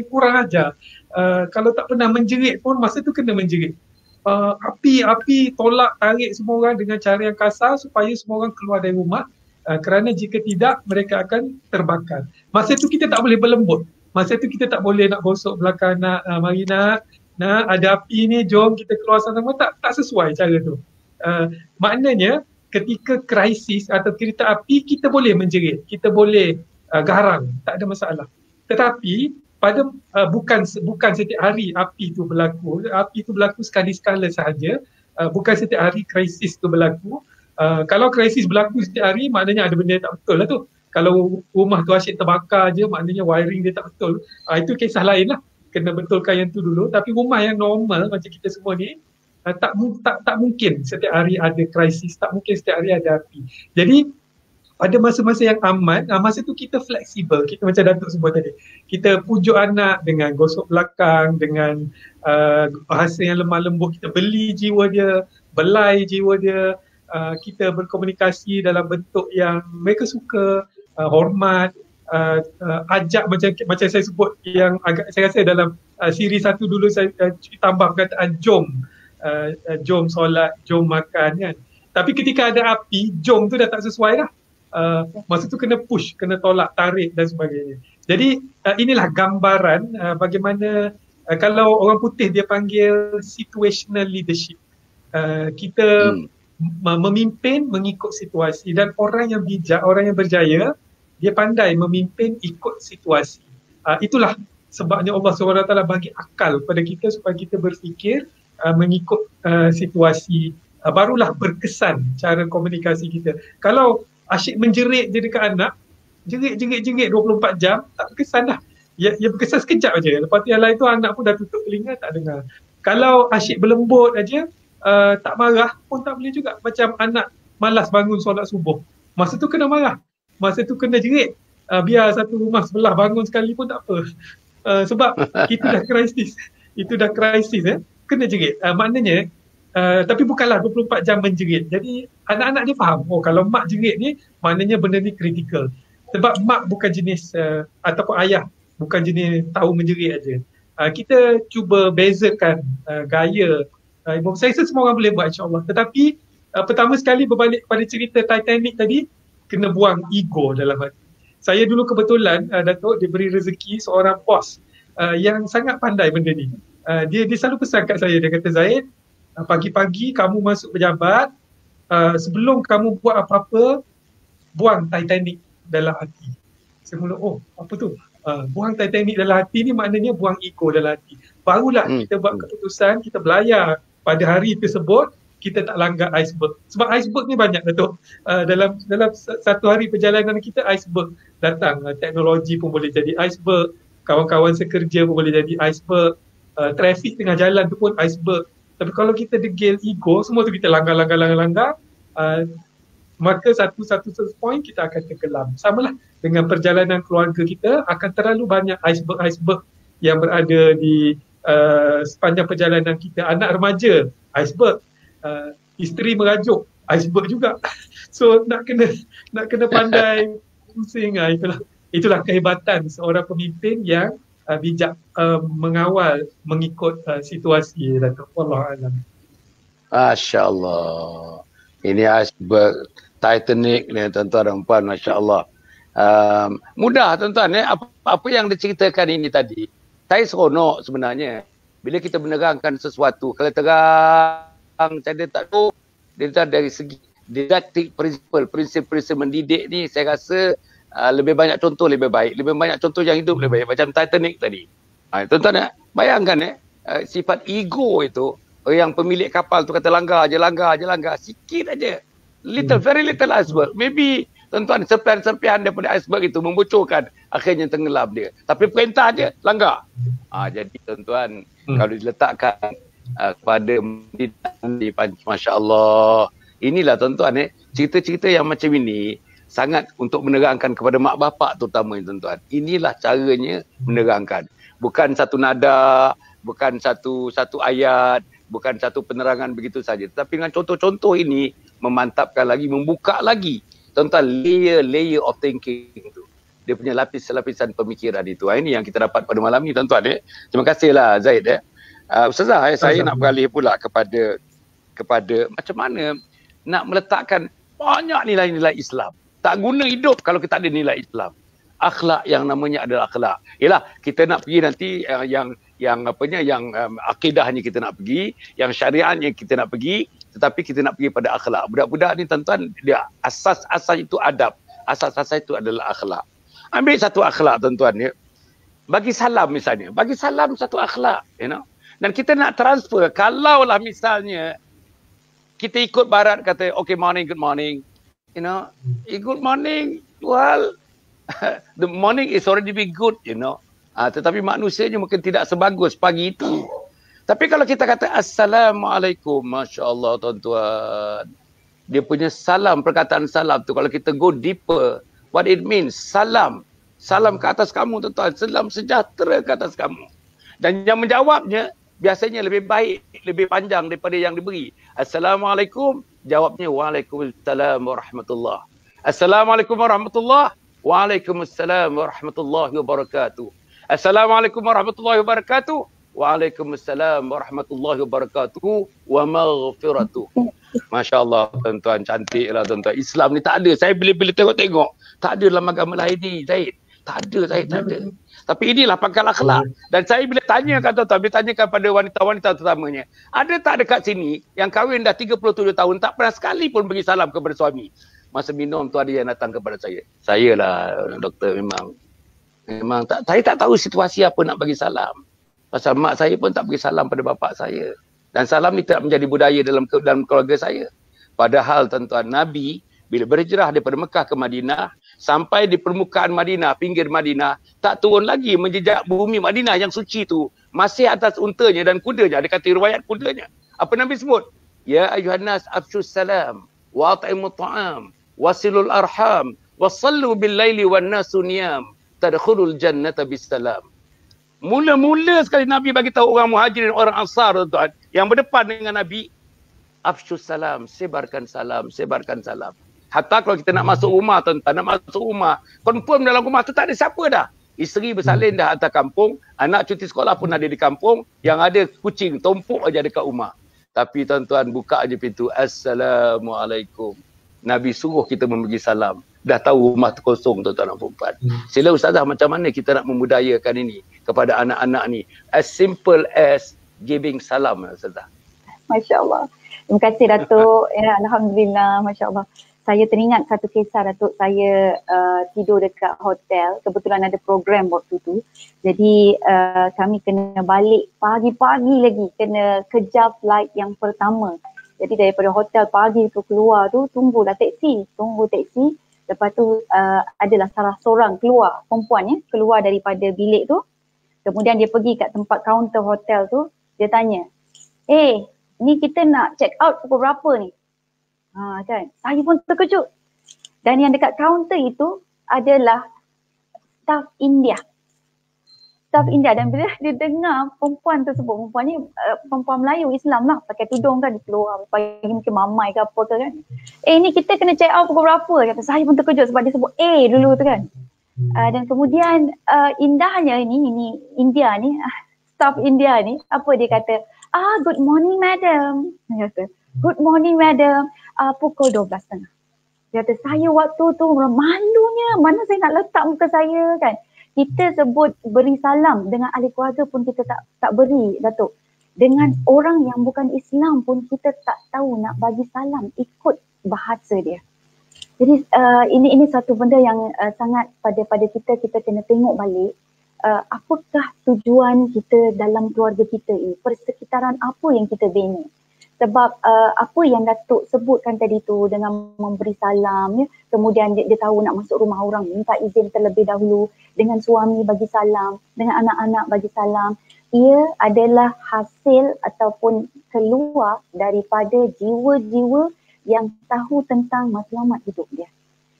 kurang ajar. Kalau tak pernah menjerit pun masa tu kena menjerit. Api tolak tarik semua orang dengan cara yang kasar supaya semua orang keluar dari rumah, kerana jika tidak mereka akan terbakar. Masa tu kita tak boleh berlembut, masa tu kita tak boleh nak gosok belakang, mari nak ada api ni, jom kita keluar sama-sama, tak sesuai cara tu. Maknanya ketika krisis atau kereta api, kita boleh menjerit, kita boleh garang, tak ada masalah. Tetapi pada bukan setiap hari api tu berlaku sekali-sekala sahaja, bukan setiap hari krisis tu berlaku. Kalau krisis berlaku setiap hari, maknanya ada benda yang tak betul lah tu. Kalau rumah tu asyik terbakar je, maknanya wiring dia tak betul. Itu kisah lain lah, kena betulkan yang tu dulu. Tapi rumah yang normal macam kita semua ni, tak mungkin setiap hari ada krisis, tak mungkin setiap hari ada api. Jadi pada masa-masa yang aman, masa tu kita fleksibel, kita macam Datuk sebut tadi, kita pujuk anak dengan gosok belakang, dengan bahasa yang lemah lembut, kita beli jiwa dia, belai jiwa dia, kita berkomunikasi dalam bentuk yang mereka suka, hormat, ajak macam saya sebut yang agak saya rasa dalam siri satu dulu saya tambah perkataan jom, jom solat, jom makan kan. Tapi ketika ada api, jom tu dah tak sesuai dah. Masa tu kena push, kena tolak, tarik dan sebagainya. Jadi inilah gambaran bagaimana kalau orang putih dia panggil situational leadership. Kita memimpin mengikut situasi, dan orang yang bijak, orang yang berjaya, dia pandai memimpin ikut situasi. Itulah sebabnya Allah SWT bagi akal pada kita supaya kita berfikir mengikut situasi. Barulah berkesan cara komunikasi kita. Kalau asyik menjerit je dekat anak, jerit 24 jam, tak berkesan dah. Ya berkesan sekejap aja. Lepas tu yang lain tu anak pun dah tutup telinga, tak dengar. Kalau asyik berlembut aja, tak marah pun tak boleh juga. Macam anak malas bangun solat subuh, masa tu kena marah, masa tu kena jerit. Biar satu rumah sebelah bangun sekali pun tak apa. Sebab itu dah krisis. Kena jerit. Maknanya tapi bukanlah 24 jam menjerit. Jadi anak-anak dia faham, oh kalau mak jerit ni maknanya benda ni kritikal. Sebab mak bukan jenis ataupun ayah bukan jenis tahu menjerit aja. Kita cuba bezakan gaya. Saya rasa semua orang boleh buat, insyaAllah. Tetapi pertama sekali berbalik kepada cerita Titanic tadi, kena buang ego dalam hati. Saya dulu kebetulan Datuk diberi rezeki seorang bos yang sangat pandai benda ni. Dia selalu pesan kat saya, dia kata, Zaid, pagi-pagi kamu masuk pejabat, sebelum kamu buat apa-apa, buang Titanic dalam hati. Saya mula, oh apa tu? Buang Titanic dalam hati ni maknanya buang ego dalam hati. Barulah kita buat keputusan, kita belayar pada hari tersebut, kita tak langgar iceberg. Sebab iceberg ni banyak, Datuk. Dalam satu hari perjalanan kita, iceberg datang. Teknologi pun boleh jadi iceberg, kawan-kawan sekerja pun boleh jadi iceberg, trafik tengah jalan tu pun iceberg. Tapi kalau kita degil ego, semua tu kita langgar, maka satu point kita akan tenggelam. Samalah dengan perjalanan keluarga kita, akan terlalu banyak iceberg yang berada di sepanjang perjalanan kita. Anak remaja, iceberg. Isteri merajuk, iceberg juga. So nak kena pandai pusing. Itulah kehebatan seorang pemimpin yang bijak mengawal mengikut situasi. Wallahualam. Masya Allah. Ini iceberg Titanic ni tuan-tuan dan puan, Masya Allah. Mudah tuan-tuan, apa yang diceritakan ini tadi, saya seronok sebenarnya bila kita menerangkan sesuatu. Kalau terang saya tak tahu, dia dari segi didaktik prinsip mendidik ni, saya rasa lebih banyak contoh lebih baik, lebih banyak contoh yang hidup lebih baik, macam Titanic tadi. Tuan-tuan bayangkan sifat ego itu, yang pemilik kapal tu kata langgar je, sikit aja, very little iceberg, maybe tuan-tuan serpihan daripada iceberg itu membocorkan, akhirnya tenggelam dia. Tapi perintah je langgar. Jadi tuan-tuan, kalau diletakkan kepada Masya Allah, inilah tuan-tuan cerita-cerita yang macam ini sangat untuk menerangkan kepada mak bapak terutama, tuan-tuan. Inilah caranya menerangkan. Bukan satu nada, bukan satu ayat, bukan satu penerangan begitu saja. Tetapi dengan contoh-contoh ini memantapkan lagi, membuka lagi, tuan-tuan, layer of thinking tu. Dia punya lapis-lapisan pemikiran itu. Ini yang kita dapat pada malam ni, tuan-tuan. Terima kasihlah Zaid. Ustazah, saya nak beralih pula kepada macam mana nak meletakkan banyak nilai-nilai Islam. Tak guna hidup kalau kita ada nilai Islam. Akhlak yang namanya adalah akhlak. Yalah, kita nak pergi nanti yang akidahnya kita nak pergi, yang syariatnya kita nak pergi, tetapi kita nak pergi pada akhlak. Budak-budak ni tuan-tuan, dia asas itu adab. Asas itu adalah akhlak. Ambil satu akhlak tuan-tuan ya. Bagi salam misalnya, bagi salam satu akhlak, Dan kita nak transfer, kalaulah misalnya kita ikut barat kata okay morning, good morning, good morning, well the morning is already be good, tetapi manusianya mungkin tidak sebagus pagi itu. Tapi kalau kita kata Assalamualaikum, Masya Allah tuan-tuan, dia punya salam, perkataan salam tu, kalau kita go deeper, what it means, salam ke atas kamu tuan-tuan, salam sejahtera ke atas kamu. Dan yang menjawabnya biasanya lebih baik, lebih panjang daripada yang diberi. Assalamualaikum, Jawabnya Waalaikumsalam warahmatullah. Assalamualaikum warahmatullah. Waalaikumsalam warahmatullahi wabarakatuh. Assalamualaikum warahmatullahi wabarakatuh. Waalaikumsalam warahmatullahi wabarakatuh wa maghfiratuh. Masya Allah, tuan-tuan, cantiklah tuan-tuan. Islam ni tak ada. Saya bila-bila tengok-tengok, tak ada dalam agama lain ni, Zaid. Tak ada, Zaid, tak ada. Tapi inilah pangkal akhlak. Dan saya bila tanyakan tuan-tuan, bila tanyakan pada wanita-wanita terutamanya, ada tak dekat sini yang kahwin dah 37 tahun, tak pernah sekali pun bagi salam kepada suami? Masa minum tu ada yang datang kepada saya. Saya lah, doktor, memang tak, saya tak tahu situasi apa nak bagi salam. Pasal mak saya pun tak bagi salam pada bapak saya. Dan salam ni tidak menjadi budaya dalam keluarga saya. Padahal tuan-tuan, Nabi bila berhijrah daripada Mekah ke Madinah, sampai di permukaan Madinah, pinggir Madinah, tak turun lagi menjejak bumi Madinah yang suci tu. Masih atas untanya dan kudanya. Ada kata riwayat kudanya. Apa Nabi sebut? Ya ayuhan nas afshus salam wa at'imut ta'am wasilul arham wasallu bil laili wan nasu niyam tadkhulul jannata bisalam. Mula-mula sekali Nabi bagi tahu orang Muhajirin, orang Ansar, tuan-tuan, yang berdepan dengan Nabi, afshus salam, sebarkan salam, sebarkan salam. Hatta kalau kita nak masuk rumah, tuan-tuan, nak masuk rumah, confirm dalam rumah tu tak ada siapa dah. Isteri bersalin dah atas kampung, anak cuti sekolah pun ada di kampung, yang ada kucing tumpuk aja dekat rumah. Tapi tuan-tuan, buka aja pintu, Assalamualaikum. Nabi suruh kita memberi salam. Dah tahu rumah tu kosong, tuan-tuan dan puan-puan. Sila Ustazah, macam mana kita nak memudayakan ini kepada anak-anak ni? As simple as giving salam, Ustazah. Masya Allah. Terima kasih Datuk. Ya, Alhamdulillah, Masya Allah. Saya teringat satu kisah, Datuk. Saya tidur dekat hotel. Kebetulan ada program waktu tu. Jadi kami kena balik pagi-pagi lagi. Kena kejar flight yang pertama. Jadi daripada hotel pagi tu keluar tu, tunggu taksi. Lepas tu adalah salah seorang keluar, perempuan ya, keluar daripada bilik tu. Kemudian dia pergi kat tempat kaunter hotel tu, dia tanya, ni kita nak check out pukul berapa ni? Kan? Saya pun terkejut. Dan yang dekat kaunter itu adalah staff India. Dan bila dia dengar perempuan tersebut, perempuan ni perempuan Melayu Islam lah, pakai tudung kan, dia keluar pagi mungkin mamai ke apa ke kan. Ni kita kena check out pukul berapa? Kata saya pun terkejut sebab dia sebut dulu tu kan. Dan kemudian indahnya ini India ni, staff India ni, apa dia kata? Good morning madam. Dia kata, good morning madam. Pukul 12.30. Dia kata, saya waktu tu malunya, mana saya nak letak muka saya kan. Kita sebut beri salam dengan ahli keluarga pun kita tak beri, Datuk. Dengan orang yang bukan Islam pun kita tak tahu nak bagi salam ikut bahasa dia. Jadi ini satu benda yang sangat pada kita kena tengok balik. Apakah tujuan kita dalam keluarga kita ini? Persekitaran apa yang kita bina? Sebab apa yang Datuk sebutkan tadi tu dengan memberi salam, ya, kemudian dia tahu nak masuk rumah orang, minta izin terlebih dahulu, dengan suami bagi salam, dengan anak-anak bagi salam, ia adalah hasil ataupun keluar daripada jiwa-jiwa yang tahu tentang matlamat hidup dia.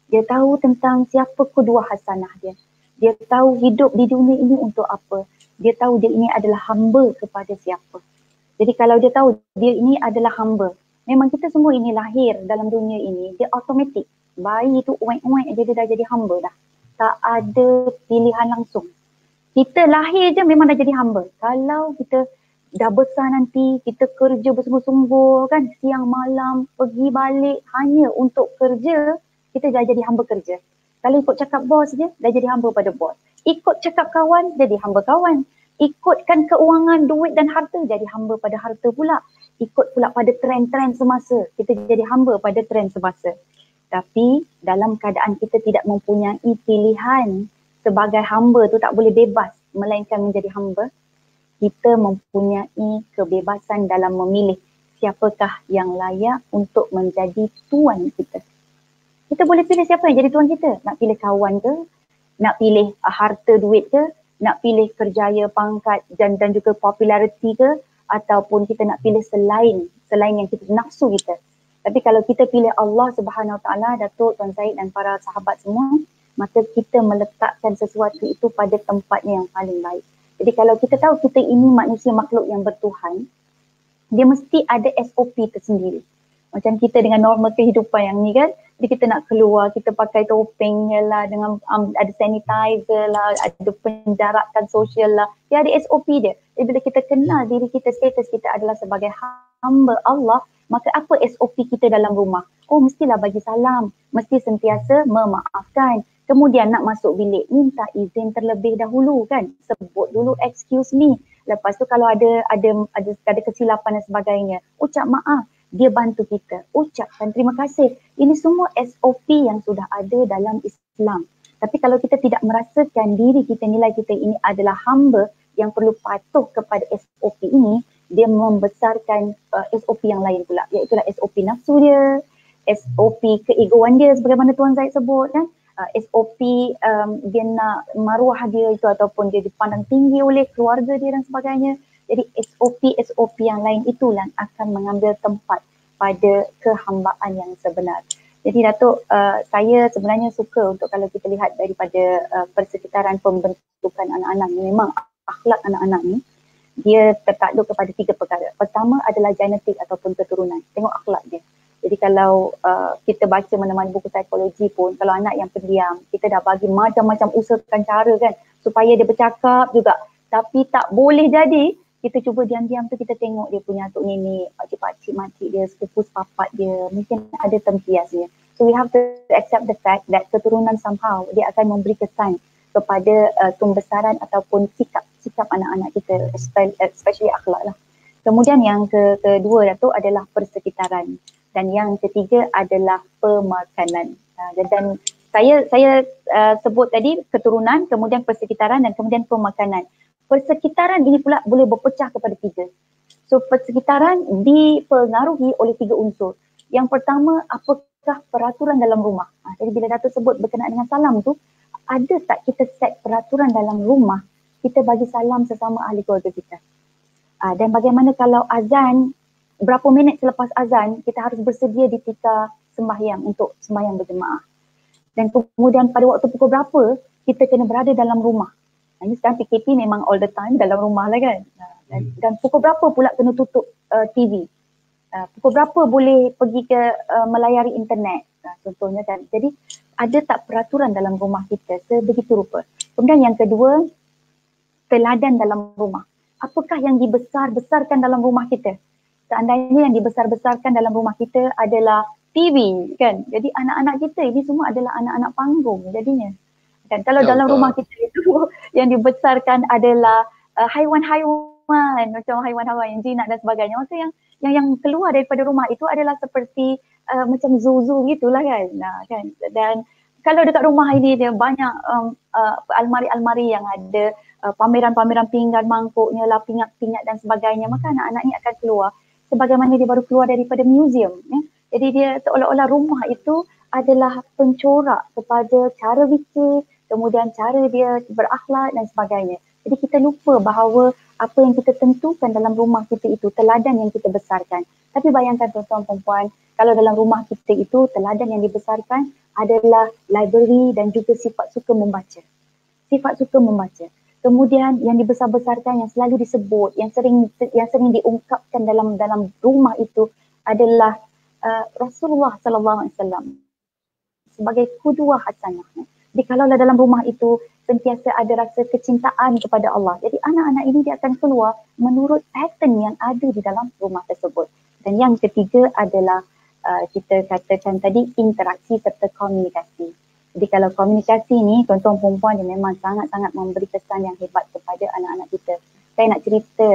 Dia tahu tentang siapa kedua hasanah dia. Dia tahu hidup di dunia ini untuk apa. Dia tahu dia ini adalah hamba kepada siapa. Jadi kalau dia tahu dia ini adalah hamba, memang kita semua ini lahir dalam dunia ini, dia automatik. Bayi tu uek-uek je dia dah jadi hamba dah. Tak ada pilihan langsung. Kita lahir je memang dah jadi hamba. Kalau kita dah besar nanti, kita kerja bersungguh-sungguh kan, siang malam, pergi balik hanya untuk kerja, kita dah jadi hamba kerja. Kalau ikut cakap bos je, dah jadi hamba pada bos. Ikut cakap kawan, jadi hamba kawan. Ikutkan keuangan, duit dan harta, jadi hamba pada harta pula. Ikut pula pada trend-trend semasa, kita jadi hamba pada trend semasa. Tapi dalam keadaan kita tidak mempunyai pilihan sebagai hamba tu, tak boleh bebas melainkan menjadi hamba, kita mempunyai kebebasan dalam memilih siapakah yang layak untuk menjadi tuan kita. Kita boleh pilih siapa yang jadi tuan kita. Nak pilih kawan ke, nak pilih harta duit ke, nak pilih kerjaya, pangkat dan juga populariti ke, ataupun kita nak pilih selain yang kita nafsu kita. Tapi kalau kita pilih Allah Subhanahu Wa Taala, Datuk, Tuan Zaid dan para sahabat semua, maka kita meletakkan sesuatu itu pada tempatnya yang paling baik. Jadi kalau kita tahu kita ini manusia makhluk yang bertuhan, dia mesti ada SOP tersendiri. Macam kita dengan normal kehidupan yang ni kan, jadi kita nak keluar, kita pakai topeng lah, dengan ada sanitizer lah, ada penjarakan sosial lah, dia ada SOP dia. Jadi bila kita kenal diri kita, status kita adalah sebagai hamba Allah, maka apa SOP kita dalam rumah? Oh, mestilah bagi salam, mesti sentiasa memaafkan. Kemudian nak masuk bilik, minta izin terlebih dahulu kan, sebut dulu excuse me. Lepas tu kalau ada kesilapan dan sebagainya, ucap maaf, dia bantu kita, ucapkan terima kasih. Ini semua SOP yang sudah ada dalam Islam. Tapi kalau kita tidak merasakan diri kita, nilai kita ini adalah hamba yang perlu patuh kepada SOP ini, dia membesarkan SOP yang lain pula, iaitu SOP nafsu dia, SOP keegoan dia sebagaimana Tuan Zaid sebut kan. SOP dia nak maruah dia itu ataupun dia dipandang tinggi oleh keluarga dia dan sebagainya. Jadi SOP yang lain itulah akan mengambil tempat pada kehambaan yang sebenar. Jadi Datuk, saya sebenarnya suka untuk kalau kita lihat daripada persekitaran pembentukan anak-anak ni, memang akhlak anak-anak ni dia tertakluk kepada 3 perkara. Pertama adalah genetik ataupun keturunan. Tengok akhlak dia. Jadi kalau kita baca mana-mana buku psikologi pun, kalau anak yang pendiam, kita dah bagi macam-macam usahakan cara kan supaya dia bercakap juga. Tapi tak boleh jadi, kita cuba diam-diam tu kita tengok dia punya atuk nenek, pakcik-pakcik, makcik dia, sepupu sepapat dia, mungkin ada tempiasnya. So we have to accept the fact that keturunan somehow dia akan memberi kesan kepada pembesaran ataupun sikap anak-anak kita, especially akhlak lah. Kemudian yang kedua Datuk adalah persekitaran. Dan yang ketiga adalah pemakanan. Dan saya sebut tadi keturunan, kemudian persekitaran dan kemudian pemakanan. Persekitaran ini pula boleh berpecah kepada 3. So persekitaran dipengaruhi oleh 3 unsur. Yang pertama, apakah peraturan dalam rumah? Jadi bila Datuk sebut berkenaan dengan salam tu, ada tak kita set peraturan dalam rumah, kita bagi salam sesama ahli keluarga kita? Dan bagaimana kalau azan, berapa minit selepas azan kita harus bersedia di tika sembahyang untuk sembahyang berjemaah. Dan kemudian pada waktu pukul berapa kita kena berada dalam rumah. Ini sekarang PKP memang all the time dalam rumah lah kan. Dan pukul berapa pula kena tutup TV. Pukul berapa boleh pergi ke melayari internet. Contohnya kan. Jadi ada tak peraturan dalam rumah kita sebegitu rupa. Kemudian yang kedua, teladan dalam rumah. Apakah yang dibesar-besarkan dalam rumah kita? Seandainya yang dibesar-besarkan dalam rumah kita adalah TV kan. Jadi anak-anak kita ini semua adalah anak-anak panggung jadinya. Dan kalau dalam rumah kita itu yang dibesarkan adalah haiwan-haiwan, macam haiwan-haiwan yang jinak dan sebagainya. Maka yang keluar daripada rumah itu adalah seperti macam zoo gitulah kan. Kan. Dan kalau dekat rumah ini dia banyak almari-almari yang ada pameran-pameran pinggan mangkuknya lah, pingat-pingat dan sebagainya, maka anak-anak ini akan keluar sebagaimana dia baru keluar daripada museum. Ya. Jadi dia seolah-olah rumah itu adalah pencorak kepada cara fikir, kemudian cara dia berakhlak dan sebagainya. Jadi kita lupa bahawa apa yang kita tentukan dalam rumah kita itu teladan yang kita besarkan. Tapi bayangkan tuan-tuan perempuan, kalau dalam rumah kita itu teladan yang dibesarkan adalah library dan juga sifat suka membaca. Sifat suka membaca. Kemudian yang dibesar-besarkan, yang selalu disebut, yang sering diungkapkan dalam rumah itu adalah Rasulullah sallallahu alaihi wasallam sebagai qudwah hasanah. Jadi kalau dalam rumah itu sentiasa ada rasa kecintaan kepada Allah, jadi anak-anak ini dia akan keluar menurut pattern yang ada di dalam rumah tersebut. Dan yang ketiga adalah kita katakan tadi interaksi serta komunikasi. Jadi kalau komunikasi ni tuan-tuan perempuan dia memang sangat-sangat memberi kesan yang hebat kepada anak-anak kita. Saya nak cerita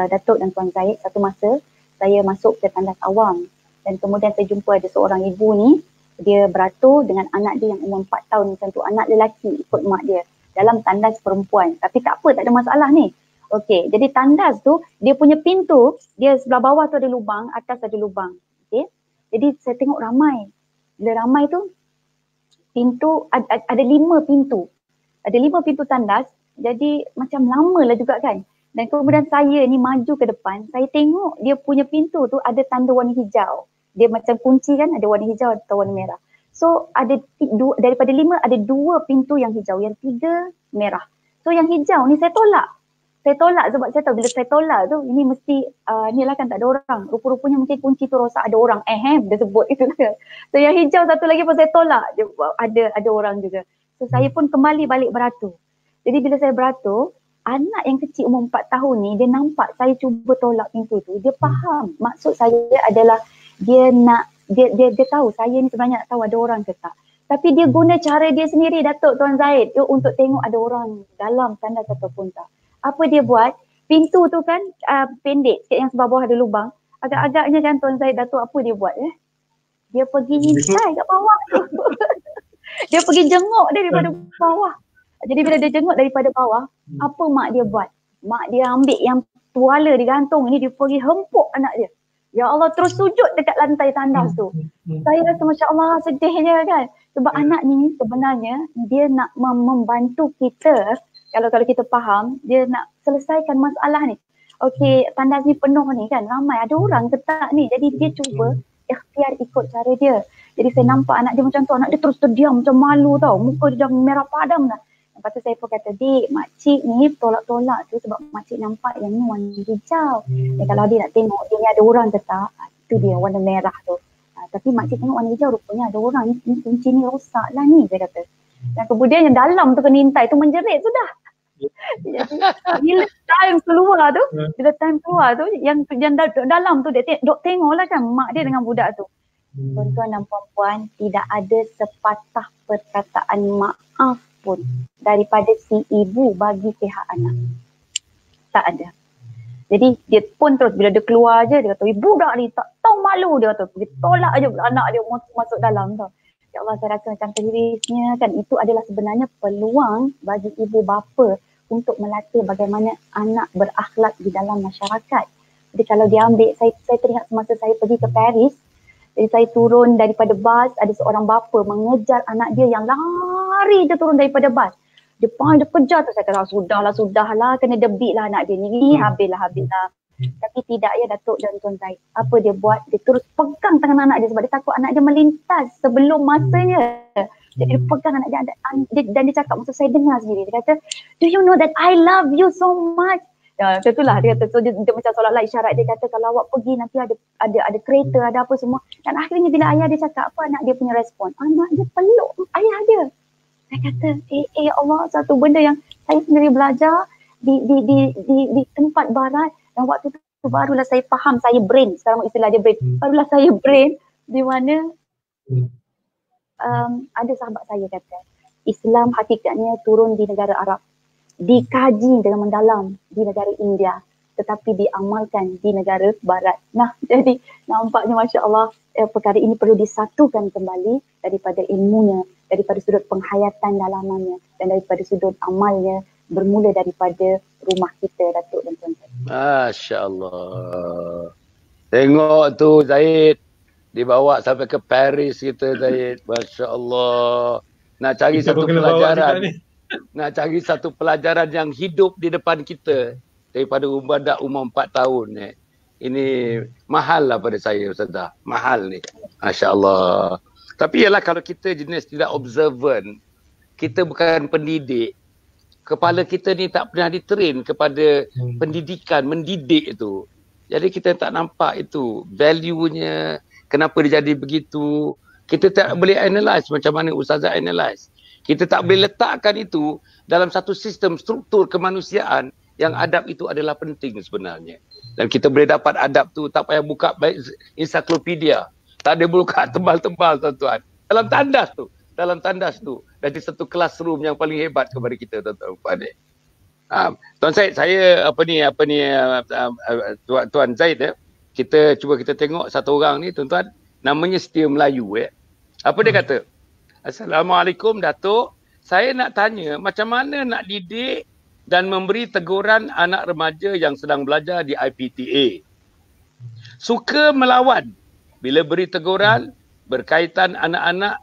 Datuk dan Tuan Zaid, satu masa saya masuk ke tandas awam dan kemudian saya jumpa ada seorang ibu ni, dia beratur dengan anak dia yang umur 4 tahun macam tu, anak lelaki ikut mak dia dalam tandas perempuan. Tapi tak apa, tak ada masalah ni. Okey, jadi tandas tu dia punya pintu, dia sebelah bawah tu ada lubang, atas ada lubang. Okey. Jadi saya tengok ramai. Bila ramai tu pintu ada 5 pintu. Ada 5 pintu tandas. Jadi macam lama lah juga kan. Dan kemudian saya ni maju ke depan, saya tengok dia punya pintu tu ada tanda warna hijau. Dia macam kunci kan, ada warna hijau atau warna merah. So ada daripada 5 ada 2 pintu yang hijau, yang 3 merah. So yang hijau ni saya tolak. saya tolak sebab saya tahu bila saya tolak tu ini mesti ni lah kan tak ada orang. Rupa-rupanya mungkin kunci tu rosak ada orang. Dia sebut itu kan. So yang hijau satu lagi pun saya tolak dia, ada orang juga. So saya pun kembali balik beratur. Jadi bila saya beratur, anak yang kecil umur 4 tahun ni dia nampak saya cuba tolak pintu tu. Dia faham maksud saya adalah dia nak dia tahu saya ni sebenarnya nak tahu ada orang ke tak. Tapi dia guna cara dia sendiri Datuk Tuan Zaid untuk tengok ada orang dalam tandas ataupun tak. Apa dia buat? Pintu tu kan pendek sikit yang sebelah bawah ada lubang. Agak-agaknya kan Tuan Zaid Datuk apa dia buat? Dia pergi hintai kat bawah tu. Dia pergi jenguk dia daripada bawah. Jadi bila dia jenguk daripada bawah, apa mak dia buat? Mak dia ambil yang tuala digantung ni, dia pergi hempuk anak dia. Ya Allah, terus sujud dekat lantai tandas tu. Saya rasa Masya Allah sedihnya kan. Sebab anak ni sebenarnya dia nak membantu kita. Kalau kita faham, dia nak selesaikan masalah ni. Okey, tandas ni penuh ni kan, ramai ada orang ke tak ni. Jadi dia cuba ikhtiar ikut cara dia. Jadi saya nampak anak dia macam tu, anak dia terus terdiam macam malu tau. Muka dia dah merah padam dah. Lepas tu saya pun kata, Dik, makcik ni tolak-tolak tu sebab makcik nampak yang ni warna hijau. Kalau dia nak tengok dia ni ada orang ke tak, itu dia warna merah tu. Tapi makcik tengok warna hijau rupanya ada orang, ni kunci ni rosak lah ni, saya kata. Dan kemudian yang dalam tu kena hintai tu menjerit sudah. Jadi, bila time keluar tu, yang dalam tu dia tengok lah kan mak dia dengan budak tu. Tuan-tuan dan puan-puan, tidak ada sepatah perkataan maaf pun daripada si ibu bagi pihak anak. Tak ada. Jadi dia pun terus bila dia keluar je dia kata, ibu dah ni tak tahu malu, dia kata. Dia tolak aje anak dia masuk dalam tau. Ya Allah, saya rasa macam terhirisnya kan, itu adalah sebenarnya peluang bagi ibu bapa untuk melatih bagaimana anak berakhlak di dalam masyarakat. Jadi kalau dia ambil, saya teringat semasa saya pergi ke Paris. Jadi saya turun daripada bas, ada seorang bapa mengejar anak dia yang lari dia turun daripada bas. Dia kejar tu, saya kata sudahlah, kena debit lah anak dia ni, habislah. Tapi tidak ya Datuk dan Tuan Zaid. Apa dia buat? Dia terus pegang tangan anak dia sebab dia takut anak dia melintas sebelum masanya. Jadi dia pegang anak dia dan dia cakap, maksud saya dengar sendiri, dia kata, do you know that I love you so much? Ya, macam itulah dia kata. So dia macam seolah-olah isyarat, dia kata kalau awak pergi nanti ada kereta, ada apa semua. Dan akhirnya bila ayah dia cakap apa, anak dia punya respon, anak dia peluk ayah dia. Saya kata, ya Allah, satu benda yang saya sendiri belajar di tempat barat, dan waktu tu barulah saya faham, saya brain, sekarang istilah dia brain, barulah saya brain di mana ada sahabat saya kata, Islam hakikatnya turun di negara Arab, dikaji dengan mendalam di negara India, tetapi diamalkan di negara Barat. Nah, jadi nampaknya Masya Allah perkara ini perlu disatukan kembali daripada ilmunya, daripada sudut penghayatan dalamannya dan daripada sudut amalnya, bermula daripada rumah kita, Datuk dan Tuan-tuan. Masya Allah. Tengok tu Zaid, dibawa sampai ke Paris kita Zaid. Masya Allah. Nak cari satu pelajaran. Nak cari satu pelajaran yang hidup di depan kita daripada budak umur 4 tahun. Ini mahal lah pada saya Ustazah. Mahal ni. Masya Allah. Tapi ialah kalau kita jenis tidak observant, kita bukan pendidik, kepala kita ni tak pernah ditrain kepada pendidikan, mendidik itu. Jadi kita tak nampak itu value-nya, kenapa dia jadi begitu. Kita tak boleh analyse macam mana Ustazah analyse. Kita tak boleh letakkan itu dalam satu sistem struktur kemanusiaan yang adab itu adalah penting sebenarnya. Dan kita boleh dapat adab tu tak payah buka ensiklopedia. Tak ada buka tebal-tebal tuan-tuan. Dalam tandas tu. Dan di satu classroom yang paling hebat kepada kita tuan-tuan. Tuan Zaid, saya Tuan Zaid kita tengok satu orang ni tuan-tuan, namanya Setia Melayu Apa dia kata? Assalamualaikum Datuk. Saya nak tanya macam mana nak didik dan memberi teguran anak remaja yang sedang belajar di IPTA. Suka melawan. Bila beri teguran berkaitan anak-anak,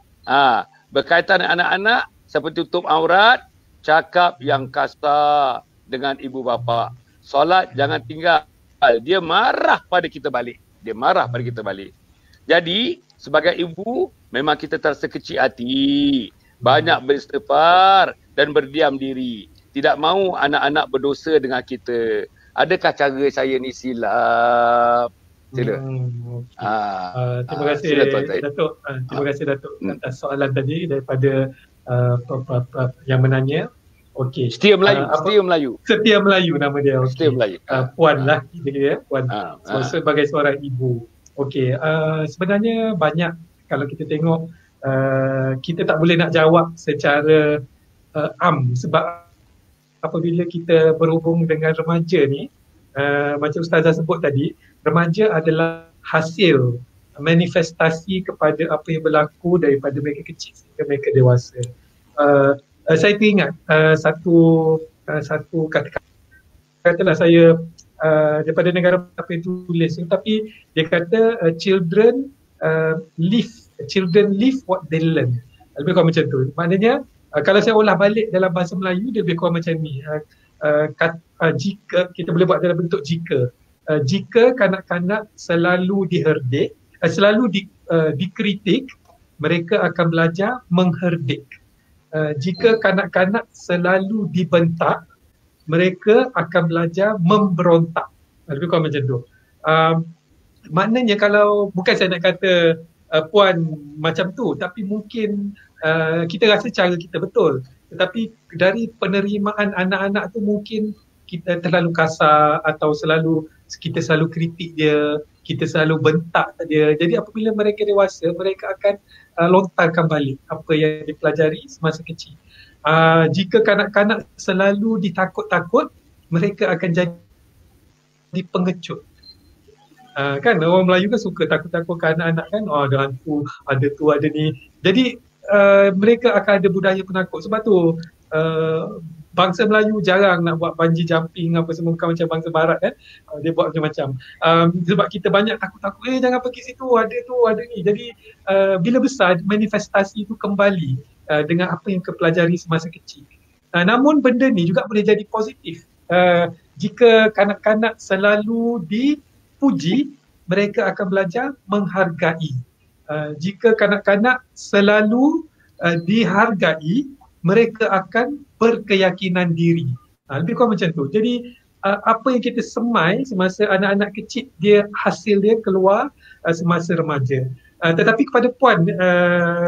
seperti tutup aurat, cakap yang kasar dengan ibu bapa. Solat jangan tinggal. Dia marah pada kita balik. Jadi sebagai ibu memang kita terasa kecil hati. Banyak beristighfar dan berdiam diri. tidak mahu anak-anak berdosa dengan kita. Adakah cara saya ni silap? Sila. Okay. Terima kasih sila Tuan Zaid. Datuk. Terima kasih Datuk atas soalan tadi daripada yang menanya. Okey. Setia Melayu. Setia Melayu. Setia Melayu nama dia. Okay. Setia Melayu. Puan lah kita kira ya. Puan. Sebagai seorang ibu. Okey. Sebenarnya banyak kalau kita tengok kita tak boleh nak jawab secara sebab apabila kita berhubung dengan remaja ni, macam Ustazah sebut tadi, remaja adalah hasil manifestasi kepada apa yang berlaku daripada mereka kecil sehingga mereka dewasa. Saya teringat satu katalah saya daripada negara apa yang tulis, tapi dia kata children live what they learn. Lebih kurang macam tu. Maknanya kalau saya olah balik dalam bahasa Melayu dia lebih kurang macam ni. Jika kita boleh buat dalam bentuk jika kanak-kanak selalu diherdik, selalu dikritik, mereka akan belajar mengherdik. Jika kanak-kanak selalu dibentak, mereka akan belajar memberontak. Lebih kurang macam tu. Maknanya kalau, bukan saya nak kata puan macam tu, tapi mungkin kita rasa cara kita betul. Tetapi dari penerimaan anak-anak tu mungkin kita terlalu kasar atau kita selalu kritik dia, kita selalu bentak dia. Jadi apabila mereka dewasa, mereka akan lontarkan balik apa yang dipelajari semasa kecil. Jika kanak-kanak selalu ditakut-takut, mereka akan jadi pengecut. Kan orang Melayu kan suka takut-takutkan anak-anak kan, ada hantu, ada tu, ada ni. Jadi mereka akan ada budaya penakut. Sebab tu bangsa Melayu jarang nak buat bungee jumping apa semua, bukan macam bangsa barat kan, dia buat macam-macam. Sebab kita banyak takut-takut, jangan pergi situ, ada tu, ada ni. Jadi bila besar manifestasi itu kembali dengan apa yang kepelajari semasa kecil. Namun benda ni juga boleh jadi positif. Jika kanak-kanak selalu dipuji, mereka akan belajar menghargai. Jika kanak-kanak selalu dihargai, mereka akan berkeyakinan diri. Lebih kurang macam tu. Jadi apa yang kita semai semasa anak-anak kecil, hasil dia keluar semasa remaja. Tetapi kepada puan,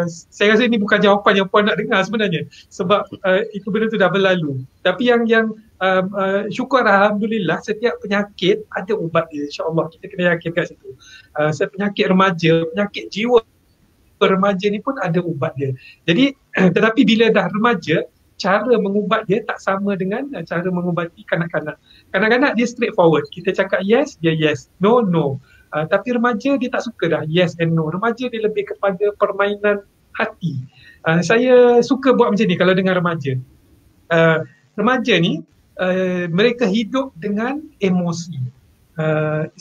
saya rasa ini bukan jawapan yang puan nak dengar sebenarnya, sebab itu benda tu dah berlalu. Tapi yang syukur alhamdulillah, setiap penyakit ada ubat dia, insya-Allah. Kita kena yakin kat situ. Penyakit remaja, penyakit jiwa remaja ni pun ada ubat dia. Jadi tetapi bila dah remaja, cara mengubat dia tak sama dengan cara mengubati kanak-kanak. Kanak-kanak dia straightforward. Kita cakap yes, dia yes. No, no. Tapi remaja dia tak suka dah yes and no. Remaja dia lebih kepada permainan hati. Saya suka buat macam ni kalau dengan remaja. Remaja ni mereka hidup dengan emosi.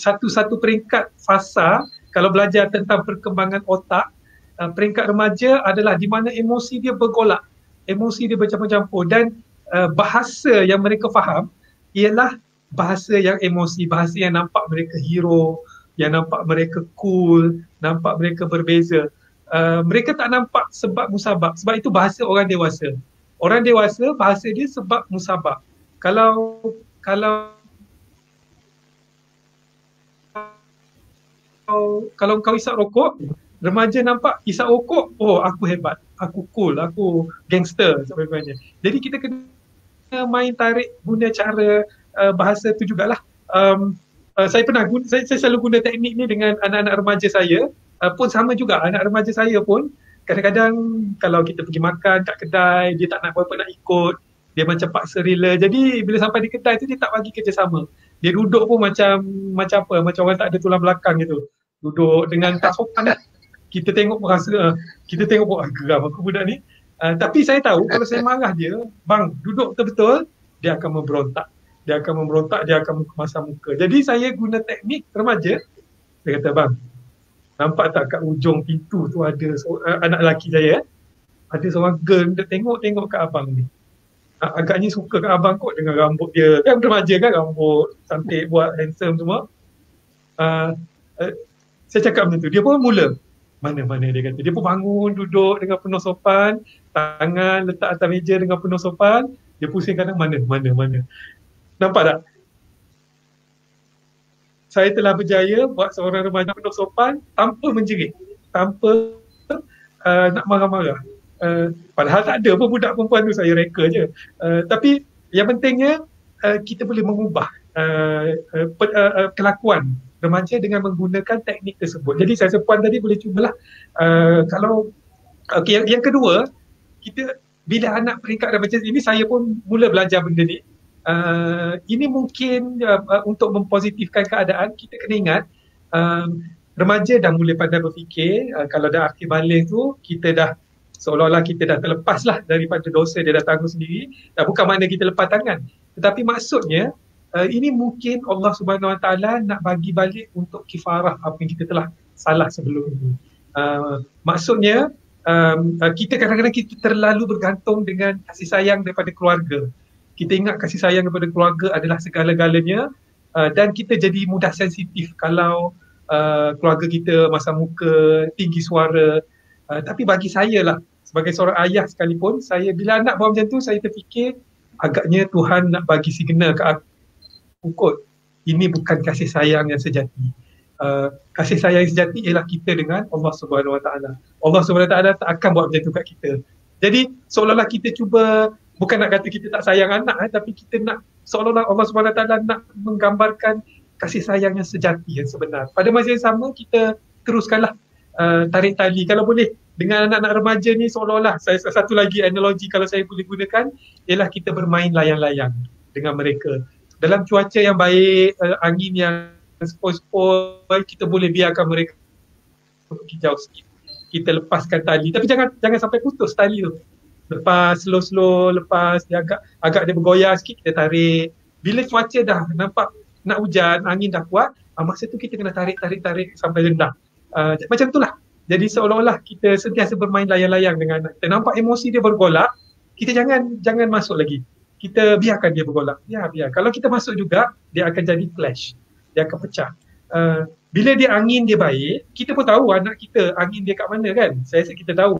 Satu-satu peringkat fasa kalau belajar tentang perkembangan otak, peringkat remaja adalah di mana emosi dia bergolak, emosi dia bercampur-campur, dan bahasa yang mereka faham ialah bahasa yang emosi, bahasa yang nampak mereka hero, yang nampak mereka cool, nampak mereka berbeza. Mereka tak nampak sebab musabab, sebab itu bahasa orang dewasa. Orang dewasa bahasa dia sebab musabab. Kalau kau isap rokok, remaja nampak isap rokok, oh aku hebat, aku cool, aku gangster sebagainya. Jadi kita kena main tarik guna cara bahasa tu jugalah. Saya selalu guna teknik ni dengan anak-anak remaja saya, pun sama juga. Anak remaja saya pun kadang-kadang kalau kita pergi makan kat kedai, dia tak nak berapa nak ikut, dia macam paksa rela. Jadi bila sampai di kedai tu dia tak bagi kerjasama. Dia duduk pun macam apa, macam orang tak ada tulang belakang gitu. Duduk dengan tak sopan lah. Kita tengok pun rasa, kita tengok pun geram aku budak ni. Tapi saya tahu kalau saya marah dia, bang duduk betul-betul, dia akan memberontak. Dia akan masam muka. Jadi saya guna teknik remaja. Saya kata, bang, nampak tak kat ujung pintu tu ada anak lelaki saya, ada seorang girl, dia tengok kat abang ni. Agaknya suka kat abang kot dengan rambut dia. Kan remaja kan, rambut cantik, buat handsome semua. Saya cakap macam tu, dia pun mula. Mana dia kata. Dia pun bangun, duduk dengan penuh sopan, tangan letak atas meja dengan penuh sopan. Dia pusing kadang mana. Nampak tak? Saya telah berjaya buat seorang remaja penuh sopan tanpa menjerit, tanpa nak marah-marah. Padahal tak ada pun budak perempuan tu, saya reka je. Tapi yang pentingnya kita boleh mengubah kelakuan remaja dengan menggunakan teknik tersebut. Jadi saya puan tadi boleh cubalah. Kalau yang kedua, kita bila anak peringkat remaja ini, saya pun mula belajar benda ni. Ini mungkin untuk mempositifkan keadaan, kita kena ingat remaja dah mula pandai berfikir. Kalau dah akhir balik tu, kita dah seolah-olah kita dah terlepas lah daripada dosa dia dah tanggung sendiri. Bukan makna kita lepas tangan, tetapi maksudnya ini mungkin Allah Subhanahu Wa Taala nak bagi balik untuk kifarah apa yang kita telah salah sebelum ini. Maksudnya kita kadang-kadang kita terlalu bergantung dengan kasih sayang daripada keluarga. Kita ingat kasih sayang daripada keluarga adalah segala-galanya, dan kita jadi mudah sensitif kalau keluarga kita masam muka, tinggi suara. Tapi bagi saya lah, sebagai seorang ayah sekalipun, saya bila anak buat macam tu, saya terfikir agaknya Tuhan nak bagi signal ke aku kot, ini bukan kasih sayang yang sejati. Kasih sayang yang sejati ialah kita dengan Allah Subhanahu Wa Taala. Allah Subhanahu Wa Taala tak akan buat macam tu kat kita. Jadi seolah-olah kita cuba, bukan nak kata kita tak sayang anak, tapi kita nak, seolah-olah Allah Subhanahu Wa Taala nak menggambarkan kasih sayang yang sejati, yang sebenar. Pada masa yang sama, kita teruskanlah tarik tali. Kalau boleh dengan anak-anak remaja ni, seolah-olah satu lagi analogi kalau saya boleh gunakan ialah kita bermain layang-layang dengan mereka. Dalam cuaca yang baik, angin yang sepoi-sepoi, kita boleh biarkan mereka pergi jauh sikit. Kita lepaskan tali, tapi jangan sampai putus tali tu. Lepas slow-slow, lepas dia agak dia bergoyang sikit, kita tarik. Bila cuaca dah nampak nak hujan, angin dah kuat, masa tu kita kena tarik sampai rendah. Macam itulah. Jadi seolah-olah kita sentiasa bermain layang-layang dengan anak kita. Nampak emosi dia bergolak, kita jangan masuk lagi. Kita biarkan dia bergolak. Biar. Kalau kita masuk juga, dia akan jadi clash. Dia akan pecah. Bila dia angin dia baik, kita pun tahu anak kita angin dia kat mana kan. Saya rasa kita tahu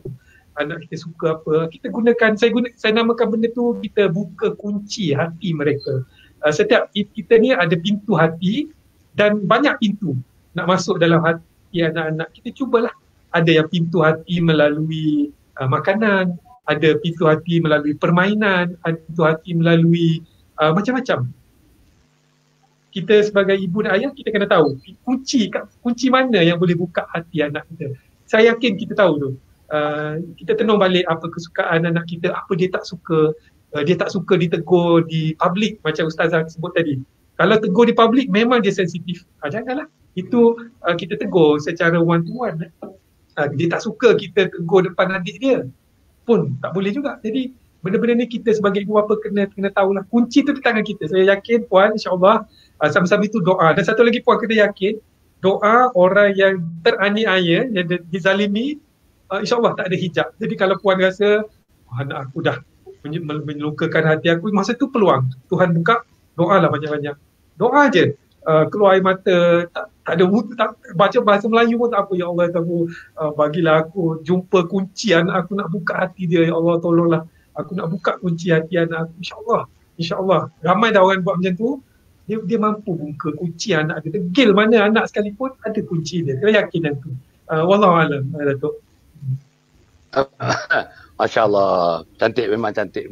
anak kita suka apa. Kita gunakan, saya namakan benda tu, kita buka kunci hati mereka. Setiap kita ni ada pintu hati dan banyak pintu nak masuk dalam hati anak-anak. Kita cubalah. Ada yang pintu hati melalui makanan, ada pintu hati melalui permainan, ada pintu hati melalui macam-macam. Kita sebagai ibu dan ayah, kita kena tahu kunci mana yang boleh buka hati anak kita. Saya yakin kita tahu tu. Kita tenung balik apa kesukaan anak kita, apa dia tak suka. Dia tak suka ditegur di public macam Ustazah sebut tadi. Kalau tegur di public memang dia sensitif. Janganlah. Itu kita tegur secara one to one. Dia tak suka kita tegur depan adik dia pun tak boleh juga. Jadi benda-benda ni kita sebagai ibu bapa kena tahulah. Kunci tu di tangan kita. Saya yakin puan, insyaAllah sama-sama itu doa. Dan satu lagi puan kena yakin, doa orang yang teraniaya, yang dizalimi, insyaAllah tak ada hijab. Jadi kalau puan rasa anak aku dah melukakan hati aku, masa tu peluang Tuhan buka, doalah banyak-banyak. Doa je. Keluar air mata, tak ada baca bahasa Melayu pun tak apa. Ya Allah, bagilah aku jumpa kunci anak aku, nak buka hati dia. Ya Allah, tolonglah aku nak buka kunci hati anak aku. InsyaAllah ramai dah orang buat macam tu. Dia mampu buka kunci anak dia. Degil mana anak sekalipun ada kunci dia. Kena yakin yang tu. Wallahualam, Datuk. Masya Allah, cantik, memang cantik.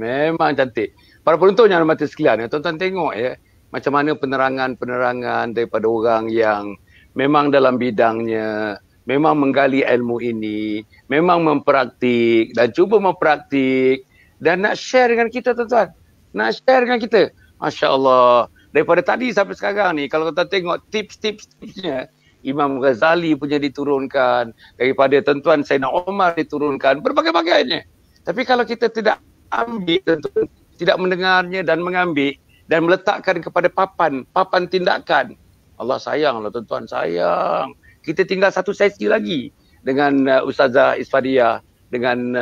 Para penonton yang hormati sekalian, tuan-tuan tengok ya, macam mana penerangan daripada orang yang memang dalam bidangnya, memang menggali ilmu ini, memang mempraktik dan cuba mempraktik dan nak share dengan kita, tuan-tuan. Nak share dengan kita. Masya Allah. Daripada tadi sampai sekarang ni, kalau kita tengok tips-tipsnya, Imam Ghazali punya diturunkan, daripada tuan-tuan Sayyidina Umar diturunkan, berbagai-bagainya. Tapi kalau kita tidak ambil, tuan-tuan, tidak mendengarnya dan mengambil, dan meletakkan kepada papan tindakan. Allah sayanglah tuan-tuan, sayang. Kita tinggal satu sesi lagi dengan Ustazah Isfadiyah, dengan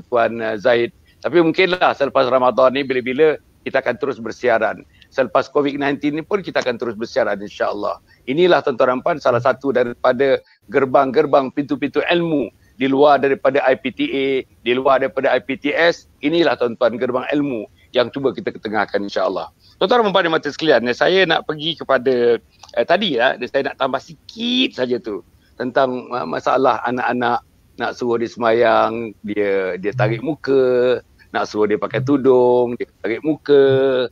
Tuan Zaid. Tapi mungkinlah selepas Ramadan ni bila-bila kita akan terus bersiaran. Selepas COVID-19 ni pun kita akan terus bersiaran, insya-Allah. Inilah tuan-tuan dan puan salah satu daripada gerbang-gerbang pintu-pintu ilmu di luar daripada IPTA, di luar daripada IPTS. Inilah tuan-tuan gerbang ilmu yang cuba kita ketengahkan insya-Allah. Tuan-tuan dan puan mata sekalian, saya nak pergi kepada tadi saya nak tambah sikit saja tu tentang masalah anak-anak nak suruh dia semayang, dia tarik muka, nak suruh dia pakai tudung, dia tarik muka.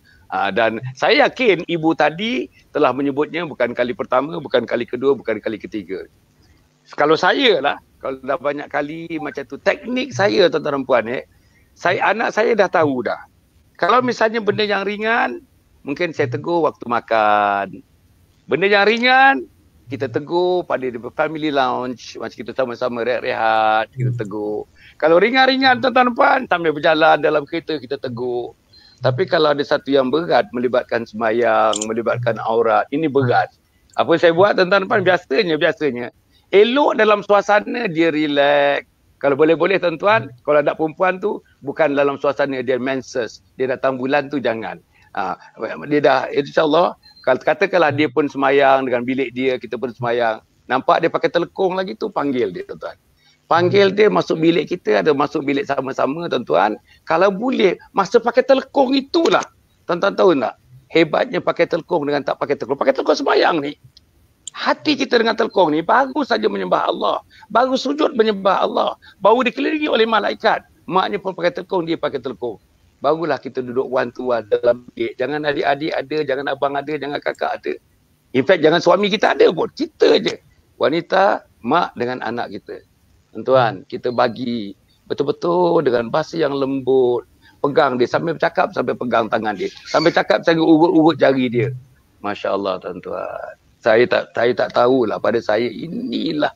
Dan saya yakin ibu tadi telah menyebutnya bukan kali pertama, bukan kali kedua, bukan kali ketiga. Kalau saya lah, kalau dah banyak kali macam tu, teknik saya tuan-tuan dan puan, anak saya dah tahu dah. Kalau misalnya benda yang ringan, mungkin saya tegur waktu makan. Benda yang ringan, kita tegur pada family lounge, macam kita sama-sama rehat-rehat, kita tegur. Kalau ringan-ringan tuan-tuan dan puan, sambil berjalan dalam kereta kita tegur. Tapi kalau ada satu yang berat, melibatkan sembahyang, melibatkan aurat, ini berat. Apa yang saya buat tuan-tuan dan puan, biasanya elok dalam suasana dia relax. Kalau boleh-boleh tuan-tuan, kalau ada perempuan tu bukan dalam suasana dia menses, dia datang bulan tu jangan. Dia dah, insyaAllah, kalau katakanlah dia pun semayang dengan bilik dia, kita pun semayang, nampak dia pakai telekong lagi tu, panggil dia tuan-tuan. Panggil dia masuk bilik kita, ada masuk bilik sama-sama tuan-tuan. Kalau boleh, masa pakai telekong itulah. Tuan-tuan tahu tak? Hebatnya pakai telekong dengan tak pakai telekong. Pakai telekong semayang ni, hati kita dengan telekong ni baru saja menyembah Allah. Baru sujud menyembah Allah. Baru dikelilingi oleh malaikat. Maknya pun pakai telekong, dia pakai telekong. Barulah kita duduk one to one dalam bilik. Jangan adik-adik ada, jangan abang ada, jangan kakak ada. In fact, jangan suami kita ada pun. Kita je. Wanita, mak dengan anak kita. Tuan, kita bagi betul-betul dengan bahasa yang lembut. Pegang dia, sambil bercakap, sambil pegang tangan dia. Sambil cakap, sambil urut-urut jari dia. Masya Allah tuan-tuan. Saya tak tahulah, pada saya inilah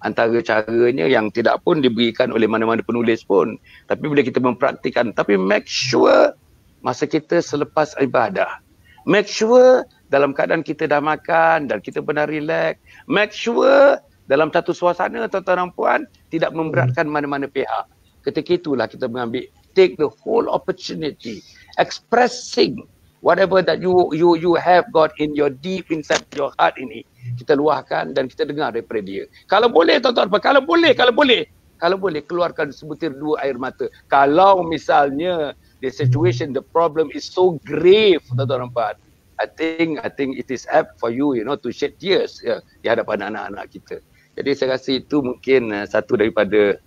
antara caranya yang tidak pun diberikan oleh mana-mana penulis pun. Tapi bila kita mempraktikkan, tapi make sure masa kita selepas ibadah. Make sure dalam keadaan kita dah makan dan kita benar relax. Make sure dalam satu suasana tuan-tuan dan puan tidak memberatkan mana-mana pihak. Ketika itulah kita mengambil, take the whole opportunity, expressing whatever that you have got in your deep inside your heart ini, kita luahkan dan kita dengar daripada dia. Kalau boleh tuan-tuan, kalau boleh keluarkan sebutir dua air mata. Kalau misalnya the situation, the problem is so grave tuan-tuan dan puan, I think it is apt for you, to shed tears di hadapan anak-anak kita. Jadi saya rasa itu mungkin satu daripada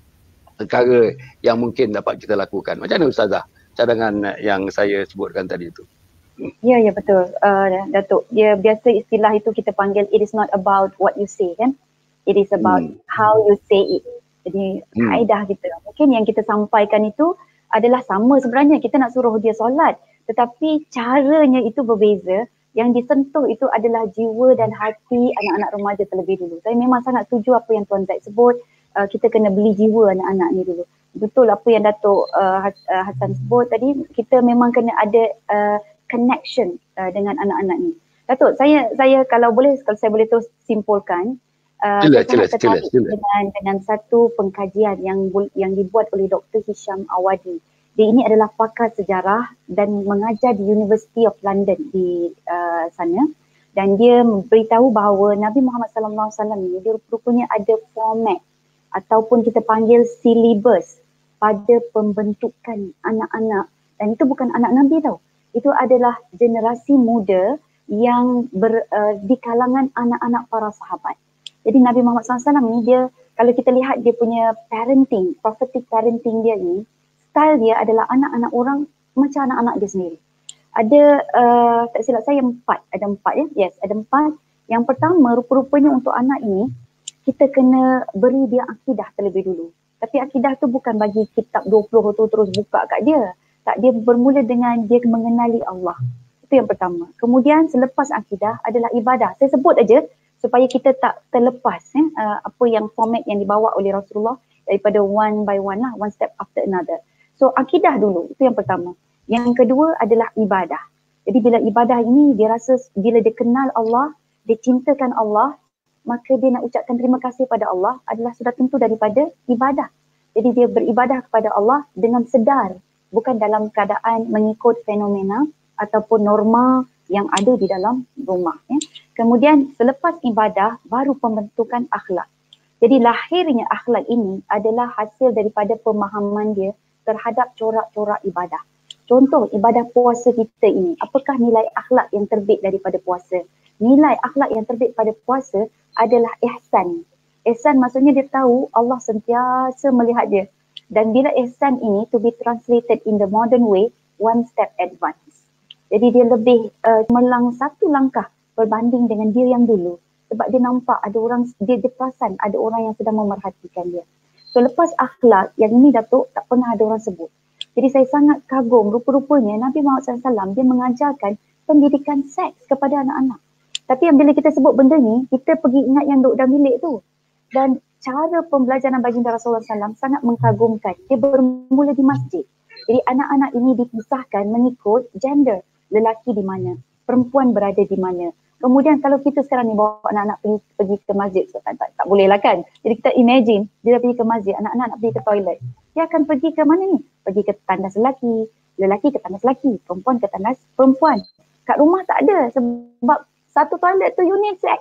perkara yang mungkin dapat kita lakukan. Macam mana Ustazah cadangan yang saya sebutkan tadi itu? Ya betul, Datuk. Dia biasa istilah itu kita panggil, it is not about what you say kan, it is about how you say it. Jadi kaedah kita, mungkin yang kita sampaikan itu adalah sama sebenarnya. Kita nak suruh dia solat, tetapi caranya itu berbeza. Yang disentuh itu adalah jiwa dan hati anak-anak remaja terlebih dulu. Saya memang sangat setuju apa yang Tuan Zaid sebut. Kita kena beli jiwa anak-anak ni dulu. Betul apa yang Datuk Hassan sebut tadi, kita memang kena ada connection dengan anak-anak ni. Datuk, saya kalau saya boleh terus simpulkan, saya sangat tertarik dengan satu pengkajian yang dibuat oleh Dr. Hisham Awadi. Dia ini adalah pakar sejarah dan mengajar di University of London di sana, dan dia beritahu bahawa Nabi Muhammad SAW ni dia rupanya ada format ataupun kita panggil syllabus pada pembentukan anak-anak, dan itu bukan anak Nabi tau. Itu adalah generasi muda yang di kalangan anak-anak para sahabat. Jadi Nabi Muhammad SAW ni dia, kalau kita lihat dia punya parenting, prophetic parenting dia ni, style dia adalah anak-anak orang macam anak-anak dia sendiri. Ada, tak silap saya ada empat ya? Yes, ada 4. Yang pertama, rupa-rupanya untuk anak ini, kita kena beri dia akidah terlebih dulu. Tapi akidah tu bukan bagi kitab 20 tu terus buka kat dia. Tak, dia bermula dengan dia mengenali Allah. Itu yang pertama. Kemudian selepas akidah adalah ibadah. Saya sebut aja supaya kita tak terlepas apa yang format yang dibawa oleh Rasulullah daripada one by one lah, one step after another. So akidah dulu, itu yang pertama. Yang kedua adalah ibadah. Jadi bila ibadah ini dia rasa bila dia kenal Allah, dia cintakan Allah, maka dia nak ucapkan terima kasih pada Allah adalah sudah tentu daripada ibadah. Jadi dia beribadah kepada Allah dengan sedar, bukan dalam keadaan mengikut fenomena ataupun norma yang ada di dalam rumah. Kemudian selepas ibadah baru pembentukan akhlak. Jadi lahirnya akhlak ini adalah hasil daripada pemahaman dia terhadap corak-corak ibadah. Contoh ibadah puasa kita ini, apakah nilai akhlak yang terbit daripada puasa? Nilai akhlak yang terbit pada puasa adalah ihsan. Ihsan maksudnya dia tahu Allah sentiasa melihat dia. Dan bila ihsan ini to be translated in the modern way, one step advance. Jadi dia lebih melang satu langkah berbanding dengan dia yang dulu. Sebab dia nampak ada orang, dia perasan ada orang yang sedang memerhatikan dia. So lepas akhlak, yang ini Datuk tak pernah ada orang sebut. Jadi saya sangat kagum, rupa-rupanya Nabi Muhammad SAW dia mengajarkan pendidikan seks kepada anak-anak. Tapi yang bila kita sebut benda ni, kita pergi ingat yang duduk dalam bilik tu. Dan cara pembelajaran baginda Rasulullah SAW sangat mengagumkan. Dia bermula di masjid. Jadi anak-anak ini dipisahkan mengikut gender. Lelaki di mana, perempuan berada di mana. Kemudian kalau kita sekarang ni bawa anak-anak pergi ke masjid, so, tak boleh lah kan. Jadi kita imagine, dia dah pergi ke masjid, anak-anak nak pergi ke toilet. Dia akan pergi ke mana ni? Pergi ke tandas lelaki, lelaki ke tandas lelaki, perempuan ke tandas perempuan. Kat rumah tak ada sebab satu toilet tu unisex.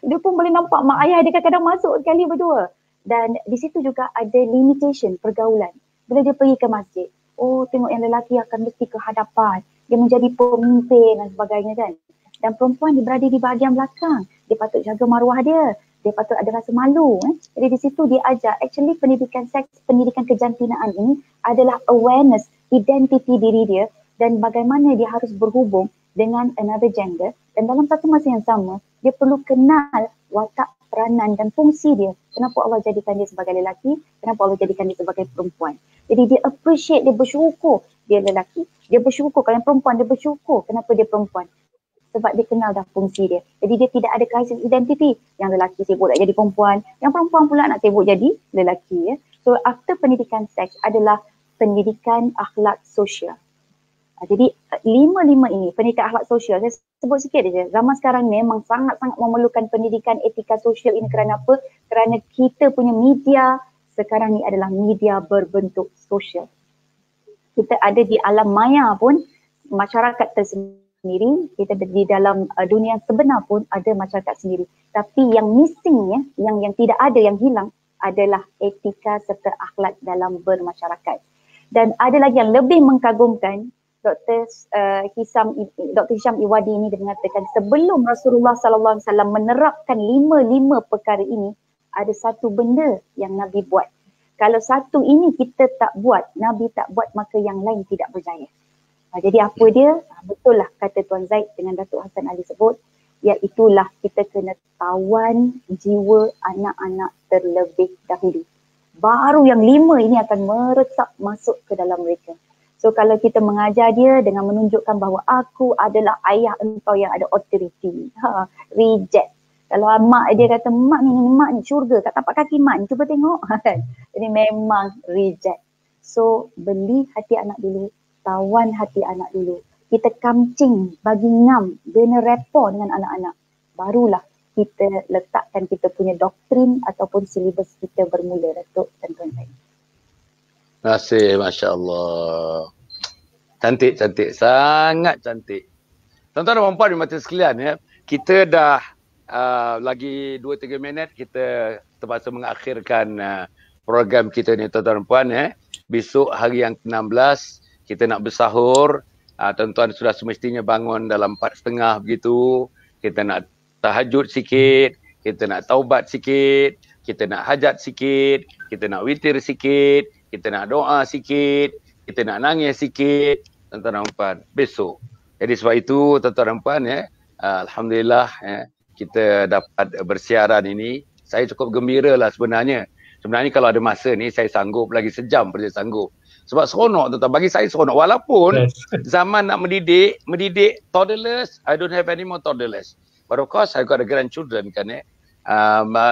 Dia pun boleh nampak mak ayah dia kadang-kadang masuk sekali berdua. Dan di situ juga ada limitation pergaulan. Bila dia pergi ke masjid, oh tengok yang lelaki akan mesti ke hadapan. Dia menjadi pemimpin dan sebagainya kan. Dan perempuan dia berada di bahagian belakang. Dia patut jaga maruah dia. Dia patut ada rasa malu. Jadi di situ dia ajar, actually pendidikan seks, pendidikan kejantinaan ini adalah awareness, identiti diri dia dan bagaimana dia harus berhubung dengan another gender. Dan dalam satu masa yang sama, dia perlu kenal watak, peranan dan fungsi dia. Kenapa Allah jadikan dia sebagai lelaki, kenapa Allah jadikan dia sebagai perempuan. Jadi dia appreciate, dia bersyukur dia lelaki. Dia bersyukur kalau yang perempuan, dia bersyukur kenapa dia perempuan. Sebab dia kenal dah fungsi dia. Jadi dia tidak ada krisis identiti. Yang lelaki sibuk nak jadi perempuan, yang perempuan pula nak sibuk jadi lelaki. Ya. So after pendidikan seks adalah pendidikan akhlak sosial. Jadi lima ini pendidikan akhlak sosial, saya sebut sikit saja. Zaman sekarang memang sangat-sangat memerlukan pendidikan etika sosial ini kerana apa? Kerana kita punya media sekarang ni adalah media berbentuk sosial. Kita ada di alam maya pun masyarakat tersendiri, kita di dalam dunia sebenar pun ada masyarakat sendiri. Tapi yang missing yang tidak ada, yang hilang adalah etika serta akhlak dalam bermasyarakat. Dan ada lagi yang lebih mengkagumkan, Dr. Hisham Iwadi ini dia mengatakan sebelum Rasulullah SAW menerapkan lima perkara ini, ada satu benda yang Nabi buat. Kalau satu ini kita tak buat, Nabi tak buat, maka yang lain tidak berjaya. Jadi apa dia? Betul lah kata Tuan Zaid dengan Datuk Hassan Ali sebut, iaitulah kita kena tawan jiwa anak-anak terlebih dahulu. Baru yang 5 ini akan meresap masuk ke dalam mereka. So kalau kita mengajar dia dengan menunjukkan bahawa aku adalah ayah engkau yang ada authority, reject. Kalau mak dia kata mak ni syurga kat tapak kaki mak ni, cuba tengok. Jadi memang reject. So beli hati anak dulu, tawan hati anak dulu. Kita kamcing, bagi ngam, bina rapport dengan anak-anak. Barulah kita letakkan kita punya doktrin ataupun silibus kita bermula, Datuk dan Tuan-Tuan. Terima kasih, Masya Allah. Cantik, sangat cantik. Tuan-tuan dan puan-puan di mata sekalian, ya, kita dah lagi 2-3 minit kita terpaksa mengakhirkan program kita ni, tuan-tuan dan puan. Besok hari yang ke-16 kita nak bersahur. Tuan-tuan sudah semestinya bangun dalam 4:30 begitu. Kita nak tahajud sikit, kita nak taubat sikit, kita nak hajat sikit, kita nak witir sikit, kita nak doa sikit, kita nak nangis sikit, tuan-tuan dan puan, besok. Jadi sebab itu tuan-tuan dan puan, alhamdulillah kita dapat bersiaran ini. Saya cukup gembira lah sebenarnya. Sebenarnya kalau ada masa ni saya sanggup lagi sejam pun saya sanggup. Sebab seronok tuan-tuan, bagi saya seronok. Walaupun zaman nak mendidik toddlers, I don't have any more toddlers. But of course I got the grandchildren kan.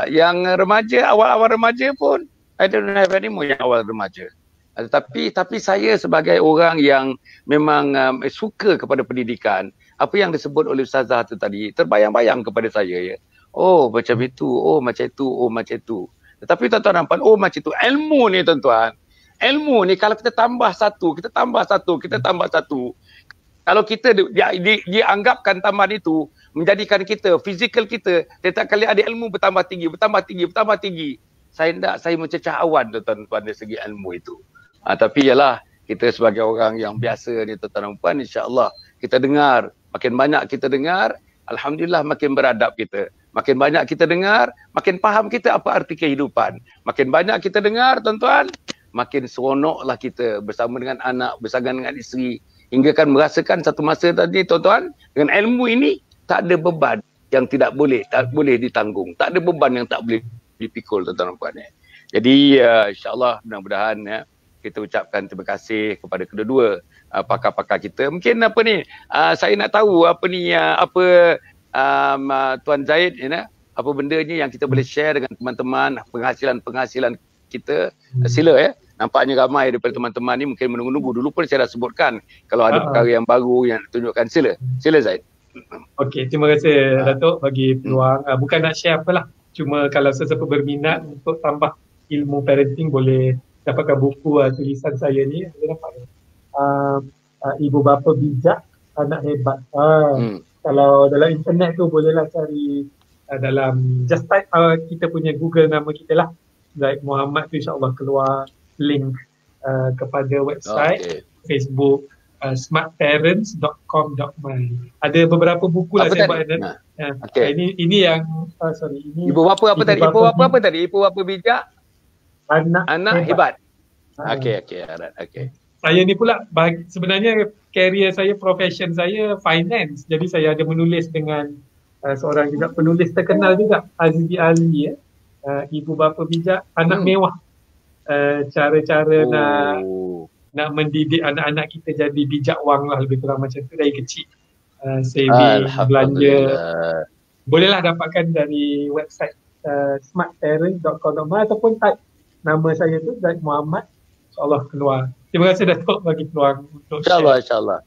Yang remaja, awal-awal remaja pun I don't have any more yang awal remaja. Tapi saya sebagai orang yang memang suka kepada pendidikan, apa yang disebut oleh Ustazah tu tadi, terbayang-bayang kepada saya ya. Oh macam itu, oh macam itu, oh macam itu. Tetapi tuan-tuan nampak, oh macam itu. Ilmu ni tuan-tuan, ilmu ni kalau kita tambah satu, kita tambah satu, kita tambah satu. Kalau kita dianggapkan tambahan itu menjadikan kita, fizikal kita, setiap kali ada ilmu bertambah tinggi, bertambah tinggi, bertambah tinggi. Saya mencecah awan tuan-tuan dari segi ilmu itu. Tapi ialah Kita sebagai orang yang biasa ni tuan-tuan dan puan, insya-Allah kita dengar, makin banyak kita dengar, alhamdulillah makin beradab kita. Makin banyak kita dengar, makin faham kita apa arti kehidupan. Makin banyak kita dengar tuan-tuan, makin seronoklah kita bersama dengan anak, bersama dengan isteri, hingga kan merasakan satu masa tadi tuan-tuan, dengan ilmu ini tak ada beban yang tak boleh ditanggung, tak ada beban yang tak boleh dipikul tuan-tuan dan puan. Jadi insya-Allah mudah-mudahan kita ucapkan terima kasih kepada kedua-dua pakar-pakar kita. Mungkin apa ni, saya nak tahu apa ni, Tuan Zaid, apa bendanya yang kita boleh share dengan teman-teman, penghasilan kita. Sila nampaknya ramai daripada teman-teman ni mungkin menunggu-nunggu. Dulu pun saya dah sebutkan kalau ada perkara yang baru yang tunjukkan. Sila Zaid. Okey, terima kasih Datuk bagi peluang. Bukan nak share apalah, cuma kalau sesiapa berminat untuk tambah ilmu parenting boleh dapatkan buku tulisan saya ni. Saya dapat Ibu Bapa Bijak, Anak Hebat. Kalau dalam internet tu bolehlah cari dalam just type kita punya Google nama kita lah, Zaid Muhammad tu, insyaAllah keluar link kepada website, Facebook, smartparents.com.my. Ada beberapa buku lah saya buat. Ini yang ini Ibu Bapa apa tadi? Ibu Bapa Bijak, Anak Hebat. Okey. Saya ni pula sebenarnya career saya, profession saya finance. Jadi saya ada menulis dengan seorang juga penulis terkenal juga, Azizi Ali, Ibu Bapa Bijak, Anak Mewah. Cara-cara nak mendidik anak-anak kita jadi bijak wang lah, lebih kurang macam tu dari kecil. Saving, belanja. Bolehlah dapatkan dari website smartparents.com.my ataupun type nama saya tu, Zaid Muhammad, insyaAllah keluar. Terima kasih Datuk bagi peluang untuk InsyaAllah.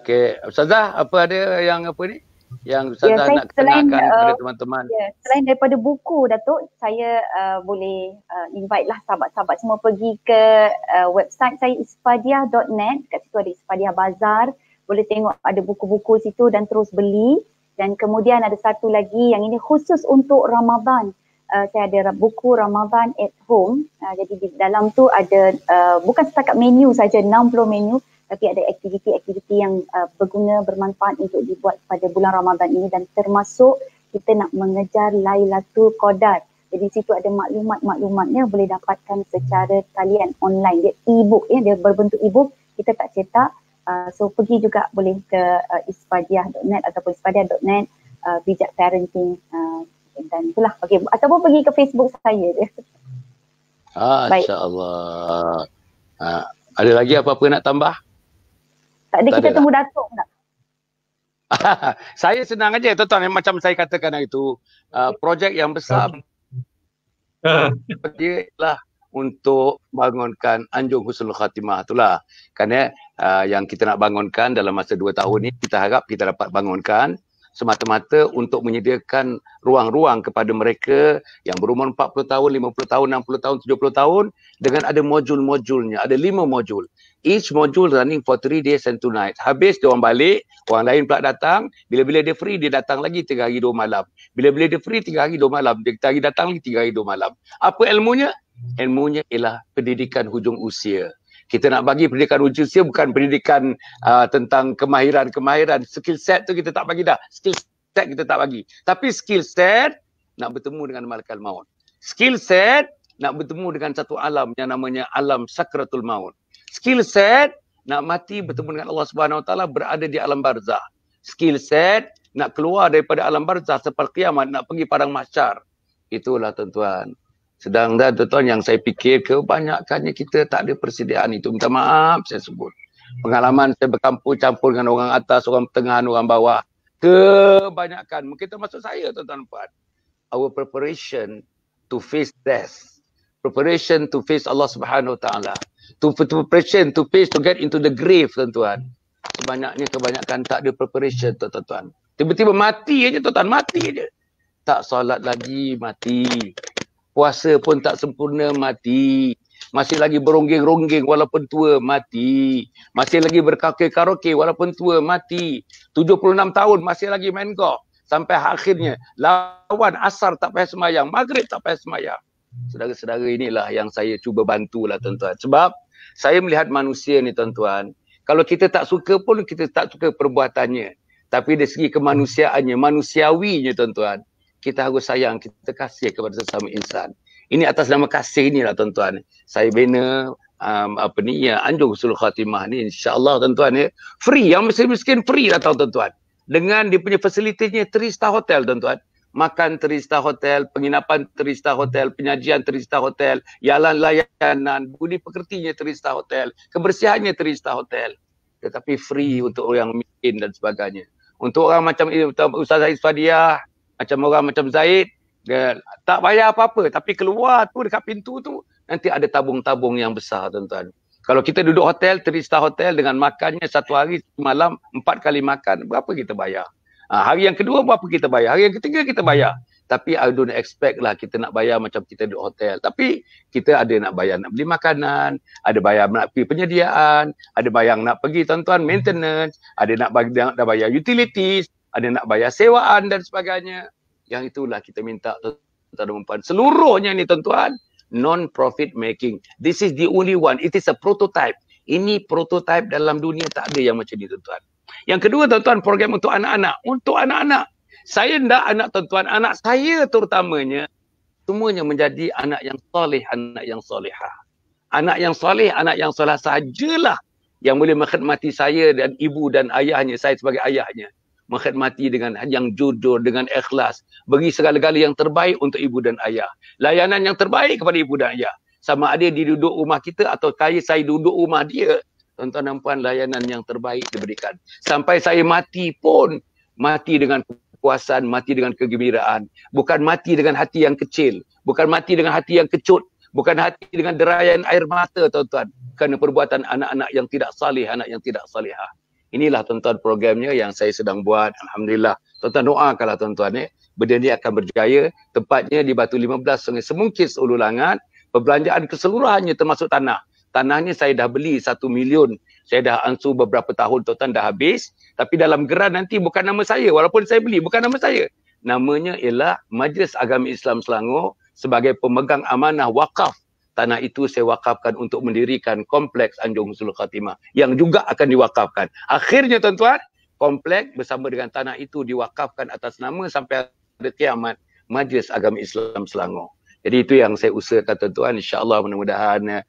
Okey. Ustazah, apa ada yang apa ni? Yang Ustazah nak kenalkan kepada teman-teman? Selain daripada buku Datuk, saya boleh invite lah sahabat-sahabat semua pergi ke website saya isfadiah.net. Kat situ ada Isfadiah Bazar. Boleh tengok ada buku-buku situ dan terus beli. Dan kemudian ada satu lagi yang ini khusus untuk Ramadan. Saya ada buku Ramadan at Home. Jadi di dalam tu ada bukan setakat menu saja, 60 menu, tapi ada aktiviti-aktiviti yang berguna, bermanfaat untuk dibuat pada bulan Ramadan ini, dan termasuk kita nak mengejar Lailatul Qadar. Jadi situ ada maklumat-maklumatnya boleh dapatkan secara talian online. Dia e-book, dia berbentuk e-book, kita tak cetak. So pergi juga boleh ke isfadiah.net ataupun isfadiah.net bijak parenting. Dan itulah, ataupun pergi ke Facebook saya je. InsyaAllah. Ada lagi apa-apa nak tambah? Tak ada, kita tunggu Datuk pula. Saya senang aja tuan-tuan, macam saya katakan itu, projek yang besar dia ialah untuk bangunkan Anjung Husnul Khatimah, itulah kan yang kita nak bangunkan dalam masa 2 tahun ni. Kita harap kita dapat bangunkan semata-mata untuk menyediakan ruang-ruang kepada mereka yang berumur 40 tahun, 50 tahun, 60 tahun, 70 tahun, dengan ada modul-modulnya. Ada 5 modul. Each module running for 3 days and 2 nights. Habis dia orang balik, orang lain pula datang. Bila-bila dia free, dia datang lagi 3 hari 2 malam. Bila-bila dia free 3 hari 2 malam, dia hari datang lagi 3 hari 2 malam. Apa ilmunya? Ilmunya ialah pendidikan hujung usia. Kita nak bagi pendidikan hujung usia bukan pendidikan tentang kemahiran-kemahiran. Skill set tu kita tak bagi dah. Skill set kita tak bagi. Tapi skill set nak bertemu dengan malaikat maut. Skill set nak bertemu dengan satu alam yang namanya alam sakratul maut. Skill set nak mati bertemu dengan Allah Subhanahu Wa Taala, berada di alam barzah. Skill set nak keluar daripada alam barzah seperti kiamat, nak pergi padang mahsyar. Itulah tuan-tuan. Sedang dah tuan-tuan yang saya fikir kebanyakannya kita tak ada persediaan itu. Minta maaf saya sebut. Pengalaman saya bercampur-campur dengan orang atas, orang pertengahan, orang bawah. Kebanyakan, mungkin termasuk saya tuan-tuan puan. Our preparation to face death. Preparation to face Allah Subhanahu Wa Taala. Preparation to face to get into the grave tuan-tuan. Kebanyakan tak ada preparation tuan-tuan. Tiba-tiba mati aja tuan-tuan, mati aja. Tak solat lagi, mati. Puasa pun tak sempurna, mati. Masih lagi beronggeng-ronggeng walaupun tua, mati. Masih lagi berkaraoke walaupun tua, mati. 76 tahun masih lagi main golf. Sampai akhirnya lawan asar tak payah semayang, maghrib tak payah semayang. Saudara-saudara, inilah yang saya cuba bantulah tuan-tuan. Sebab Saya melihat manusia ni tuan-tuan, kalau kita tak suka pun kita tak suka perbuatannya. Tapi dari segi kemanusiaannya, manusiawinya tuan-tuan, kita harus sayang, kita kasih kepada sesama insan. Ini atas nama kasih inilah tuan-tuan. Saya bina Anjung Husnul Khatimah ni, insya-Allah tuan-tuan ya. Free, yang miskin-miskin free lah tuan-tuan. Dengan dia punya fasilitinya 3-star hotel tuan-tuan. Makan 3-star hotel, penginapan 3-star hotel, penyajian 3-star hotel, jalan layanan, budi pekertinya 3-star hotel, kebersihannya 3-star hotel. Tetapi free untuk orang miskin dan sebagainya. Untuk orang macam Ustaz Zaid Fadiah, macam orang macam Zaid, dia tak bayar apa-apa, tapi keluar tu dekat pintu tu nanti ada tabung-tabung yang besar tuan-tuan. Kalau kita duduk hotel, 3-star hotel dengan makannya satu hari malam 4 kali makan, berapa kita bayar? Hari yang kedua berapa kita bayar? Hari yang ketiga kita bayar. Tapi I don't expect lah kita nak bayar macam kita duduk hotel. Tapi kita ada nak bayar nak beli makanan, ada bayar nak pergi penyediaan, ada bayar nak pergi tuan-tuan maintenance, ada nak bayar utilities, ada nak bayar sewaan dan sebagainya. Yang itulah kita minta tuan-tuan dan puan. Seluruhnya ni tuan-tuan, non-profit making. This is the only one. It is a prototype. Ini prototype dalam dunia, tak ada yang macam ni tuan-tuan. Yang kedua tuan-tuan, program untuk anak-anak. Untuk anak-anak. Saya hendak anak tuan-tuan, anak saya terutamanya, semuanya menjadi anak yang soleh, anak yang solehah. Anak yang soleh, anak yang soleh sajalah yang boleh mengkhidmati saya dan ibu dan ayahnya, saya sebagai ayahnya. Mengkhidmati dengan yang jujur, dengan ikhlas. Beri segala-gala yang terbaik untuk ibu dan ayah. Layanan yang terbaik kepada ibu dan ayah. Sama ada dia duduk rumah kita atau saya duduk rumah dia. Tuan-tuan dan puan, layanan yang terbaik diberikan. Sampai saya mati pun, mati dengan kepuasan, mati dengan kegembiraan. Bukan mati dengan hati yang kecil. Bukan mati dengan hati yang kecut. Bukan hati dengan derayan air mata tuan-tuan. Kerana perbuatan anak-anak yang tidak salih, anak yang tidak salihah. Inilah tuan-tuan programnya yang saya sedang buat. Alhamdulillah. Tuan-tuan doakanlah tuan-tuan. Benda ni akan berjaya. Tempatnya di Batu 15 Sungai Semungkis, Ulu Langat. Perbelanjaan keseluruhannya termasuk tanah. Tanahnya saya dah beli 1 million. Saya dah ansur beberapa tahun tuan-tuan dah habis. Tapi dalam geran nanti bukan nama saya. Walaupun saya beli, bukan nama saya. Namanya ialah Majlis Agama Islam Selangor sebagai pemegang amanah wakaf. Tanah itu saya wakafkan untuk mendirikan kompleks Anjung Husnul Khatimah yang juga akan diwakafkan. Akhirnya tuan-tuan, kompleks bersama dengan tanah itu diwakafkan atas nama sampai hari kiamat Majlis Agama Islam Selangor. Jadi itu yang saya usahakan tuan-tuan. InsyaAllah mudah-mudahan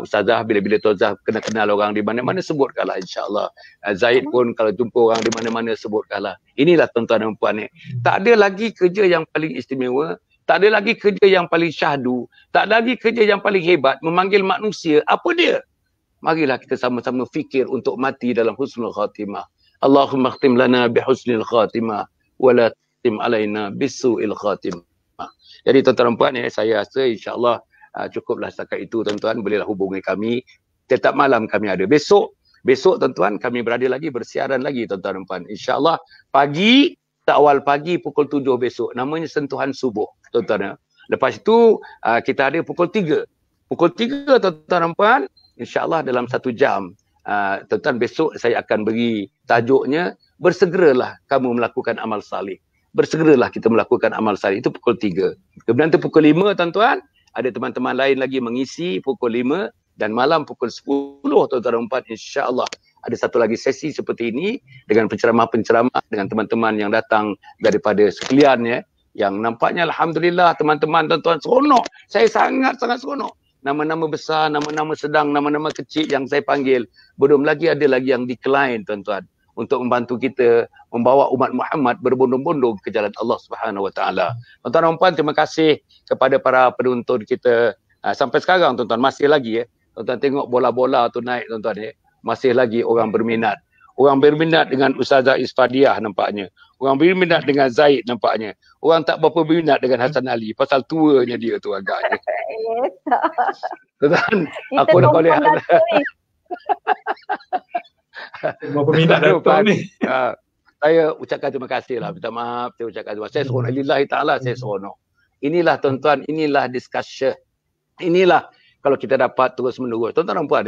Ustazah bila-bila Tuazah kenal orang di mana-mana sebutkanlah insyaAllah. Zaid pun kalau jumpa orang di mana-mana sebutkanlah. Inilah tuan-tuan dan puan. Tak ada lagi kerja yang paling istimewa. Tak ada lagi kerja yang paling syahdu. Tak ada lagi kerja yang paling hebat. Memanggil manusia. Apa dia? Marilah kita sama-sama fikir untuk mati dalam husnul khatimah. Allahumma khtim lana bihusnil khatimah. Wala khtim alaina bisu'il khatimah. Jadi tuan-tuan dan puan, saya rasa insyaAllah cukuplah setakat itu tuan-tuan. Bolehlah hubungi kami. Setiap malam kami ada. Besok tuan-tuan kami berada lagi, bersiaran lagi tuan-tuan dan puan. InsyaAllah pagi, awal pagi pukul 7 besok. Namanya sentuhan subuh tuan-tuan. Lepas itu kita ada pukul 3. Pukul 3 tuan-tuan dan puan. InsyaAllah dalam 1 jam. Tuan-tuan besok saya akan beri tajuknya, bersegeralah kamu melakukan amal salih. Bersegeralah kita melakukan amal salih. Itu pukul 3. Kemudian tu pukul 5 tuan-tuan. Ada teman-teman lain lagi mengisi pukul 5. Dan malam pukul 10 tuan-tuan dan puan. InsyaAllah ada satu lagi sesi seperti ini. Dengan penceramah-penceramah. Dengan teman-teman yang datang daripada sekalian ya. Yang nampaknya Alhamdulillah teman-teman tuan-tuan seronok. Saya sangat-sangat seronok. Nama-nama besar, nama-nama sedang, nama-nama kecil yang saya panggil. Belum lagi ada lagi yang decline tuan-tuan. Untuk membantu kita membawa umat Muhammad berbondong-bondong ke jalan Allah Subhanahu Wa Taala. Tuan-tuan dan puan, terima kasih kepada para penonton kita sampai sekarang tuan-tuan, masih lagi ya. Tuan-tuan tengok bola-bola tu naik tuan-tuan ya. Masih lagi orang berminat. Orang berminat dengan Ustazah Isfadiah nampaknya. Orang berminat dengan Zaid nampaknya. Orang tak berapa berminat dengan Hasan Ali pasal tuanya dia tu agaknya. Tuan-tuan, aku dah boleh Berapa minat Datuk ni. Saya ucapkan terima kasih lah. Minta maaf, saya ucapkan terima kasih. Saya seronok. Lillahi ta'ala saya seronok. Inilah tuan-tuan, inilah discussion. Inilah kalau kita dapat terus menerus. Tuan-tuan dan puan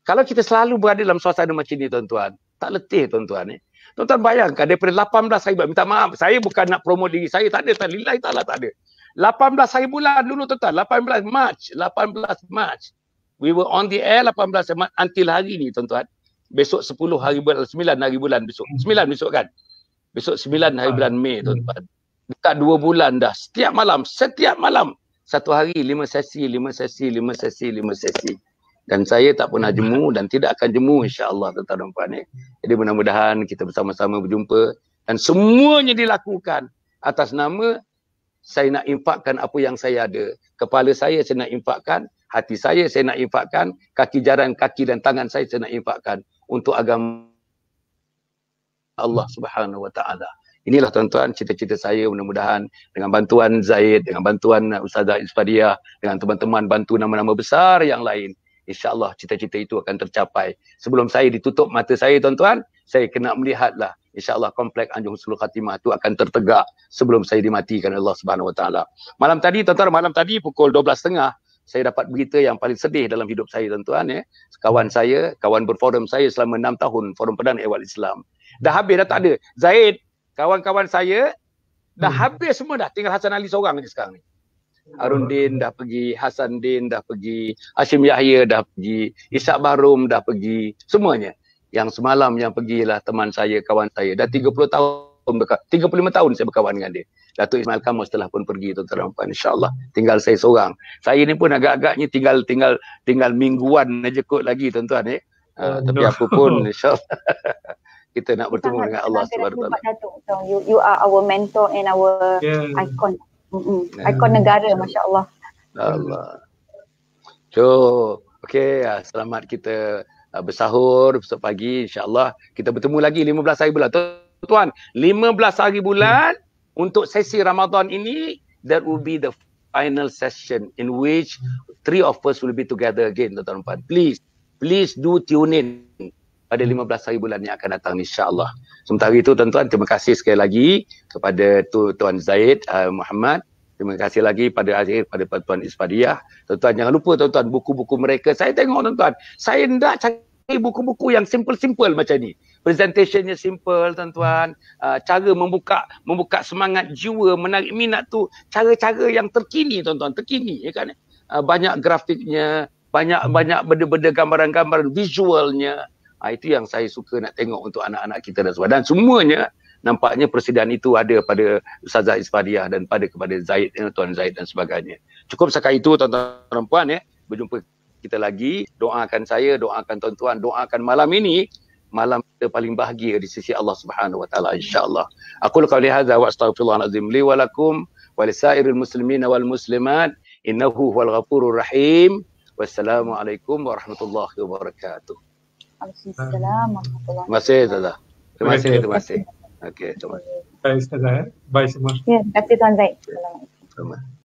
kalau kita selalu berada dalam suasana macam ni tuan-tuan, tak letih tuan-tuan Tuan-tuan bayangkan daripada 18 hari bulan. Minta maaf, saya bukan nak promote diri saya. Tak ada, lillahi ta'ala tak ada. 18 hari bulan dulu tuan-tuan. 18 Mac. We were on the air 18 Mac until hari ni tuan-tuan. Besok 10 hari bulan, 9 hari bulan besok. 9 besok kan? Besok 9 hari bulan Mei tuan-tuan. Dekat 2 bulan dah. Setiap malam. Satu hari 5 sesi. Dan saya tak pernah jemu dan tidak akan jemu insya-Allah tuan-tuan dan puan. Jadi mudah-mudahan kita bersama-sama berjumpa dan semuanya dilakukan atas nama saya nak infakkan apa yang saya ada. Kepala saya nak infakkan, hati saya nak infakkan, kaki jaran kaki dan tangan saya nak infakkan untuk agama Allah Subhanahu wa taala. Inilah tuan-tuan cita-cita saya, mudah-mudahan dengan bantuan Zaid, dengan bantuan Ustazah Isfadiah, dengan teman-teman bantu nama-nama besar yang lain, insya-Allah cita-cita itu akan tercapai. Sebelum saya ditutup mata saya tuan-tuan, saya kena melihatlah insya-Allah komplek Anjung Husnul Khatimah itu akan tertegak sebelum saya dimatikan Allah Subhanahu wa taala. Malam tadi tuan-tuan, pukul 12.30 saya dapat berita yang paling sedih dalam hidup saya tuan-tuan ya. Kawan saya, kawan berforum saya selama 6 tahun, Forum Perdana Ehwal Islam. Dah habis, dah tak ada. Zaid, kawan-kawan saya dah habis semua dah. Tinggal Hasan Ali seorang je sekarang ni. Harun Din dah pergi, Hasan Din dah pergi, Hashim Yahya dah pergi, Ishak Barum dah pergi, semuanya. Yang semalam yang pergilah teman saya, kawan saya. Dah 30 tahun, 35 tahun saya berkawan dengan dia. Datuk Ismail Kamus telah pun pergi tuan-tuan, insya-Allah. Tinggal saya seorang. Saya ni pun agak-agaknya tinggal mingguan aja kot lagi tuan-tuan tapi apa pun insya-Allah kita nak bertemu dengan Allah Subhanahu wa taala. You are our mentor and our icon. Ikon negara, masya-Allah. Allah. Okey, selamat kita bersahur besok pagi insya-Allah. Kita bertemu lagi 15 hari bulan. Tuan, 15 hari bulan untuk sesi Ramadan ini, that will be the final session in which 3 of us will be together again tuan-tuan. Please do tune in pada 15 hari bulan yang akan datang insya-Allah. Sementara itu tuan-tuan, terima kasih sekali lagi kepada Tuan Zaid Muhammad. Terima kasih lagi pada Tuan Isfadiah. Tuan-tuan jangan lupa tuan-tuan, buku-buku mereka. Saya tengok tuan-tuan, saya hendak cari buku-buku yang simple-simple macam ni. Presentationnya simple tuan-tuan. Cara membuka semangat jiwa, menarik minat tu cara-cara yang terkini tuan-tuan, terkini ya kan. Banyak grafiknya, banyak benda-benda gambaran-gambaran visualnya. Itu yang saya suka nak tengok untuk anak-anak kita dan sebagainya. Dan semuanya nampaknya persediaan itu ada pada Ustazah Isfadiah dan kepada Zaid, Tuan Zaid dan sebagainya. Cukup sekali itu tuan-tuan dan puan ya. Berjumpa kita lagi. Doakan saya, doakan tuan-tuan, doakan malam ini malam kita paling bahagia di sisi Allah Subhanahu wa taala insya-Allah. Aku qouli hadza wa astaghfirullahal azim li wa lakum wa lisairil muslimin wal muslimat innahu huwal ghafurur rahim. Wassalamualaikum warahmatullahi wabarakatuh. Waalaikumsalam warahmatullahi wabarakatuh. Terima kasih Ustazah. Terima kasih. Okey, terima kasih. Baik Ustazah. Bye semua. Ya, terima kasih Tuan Zaid. Assalamualaikum.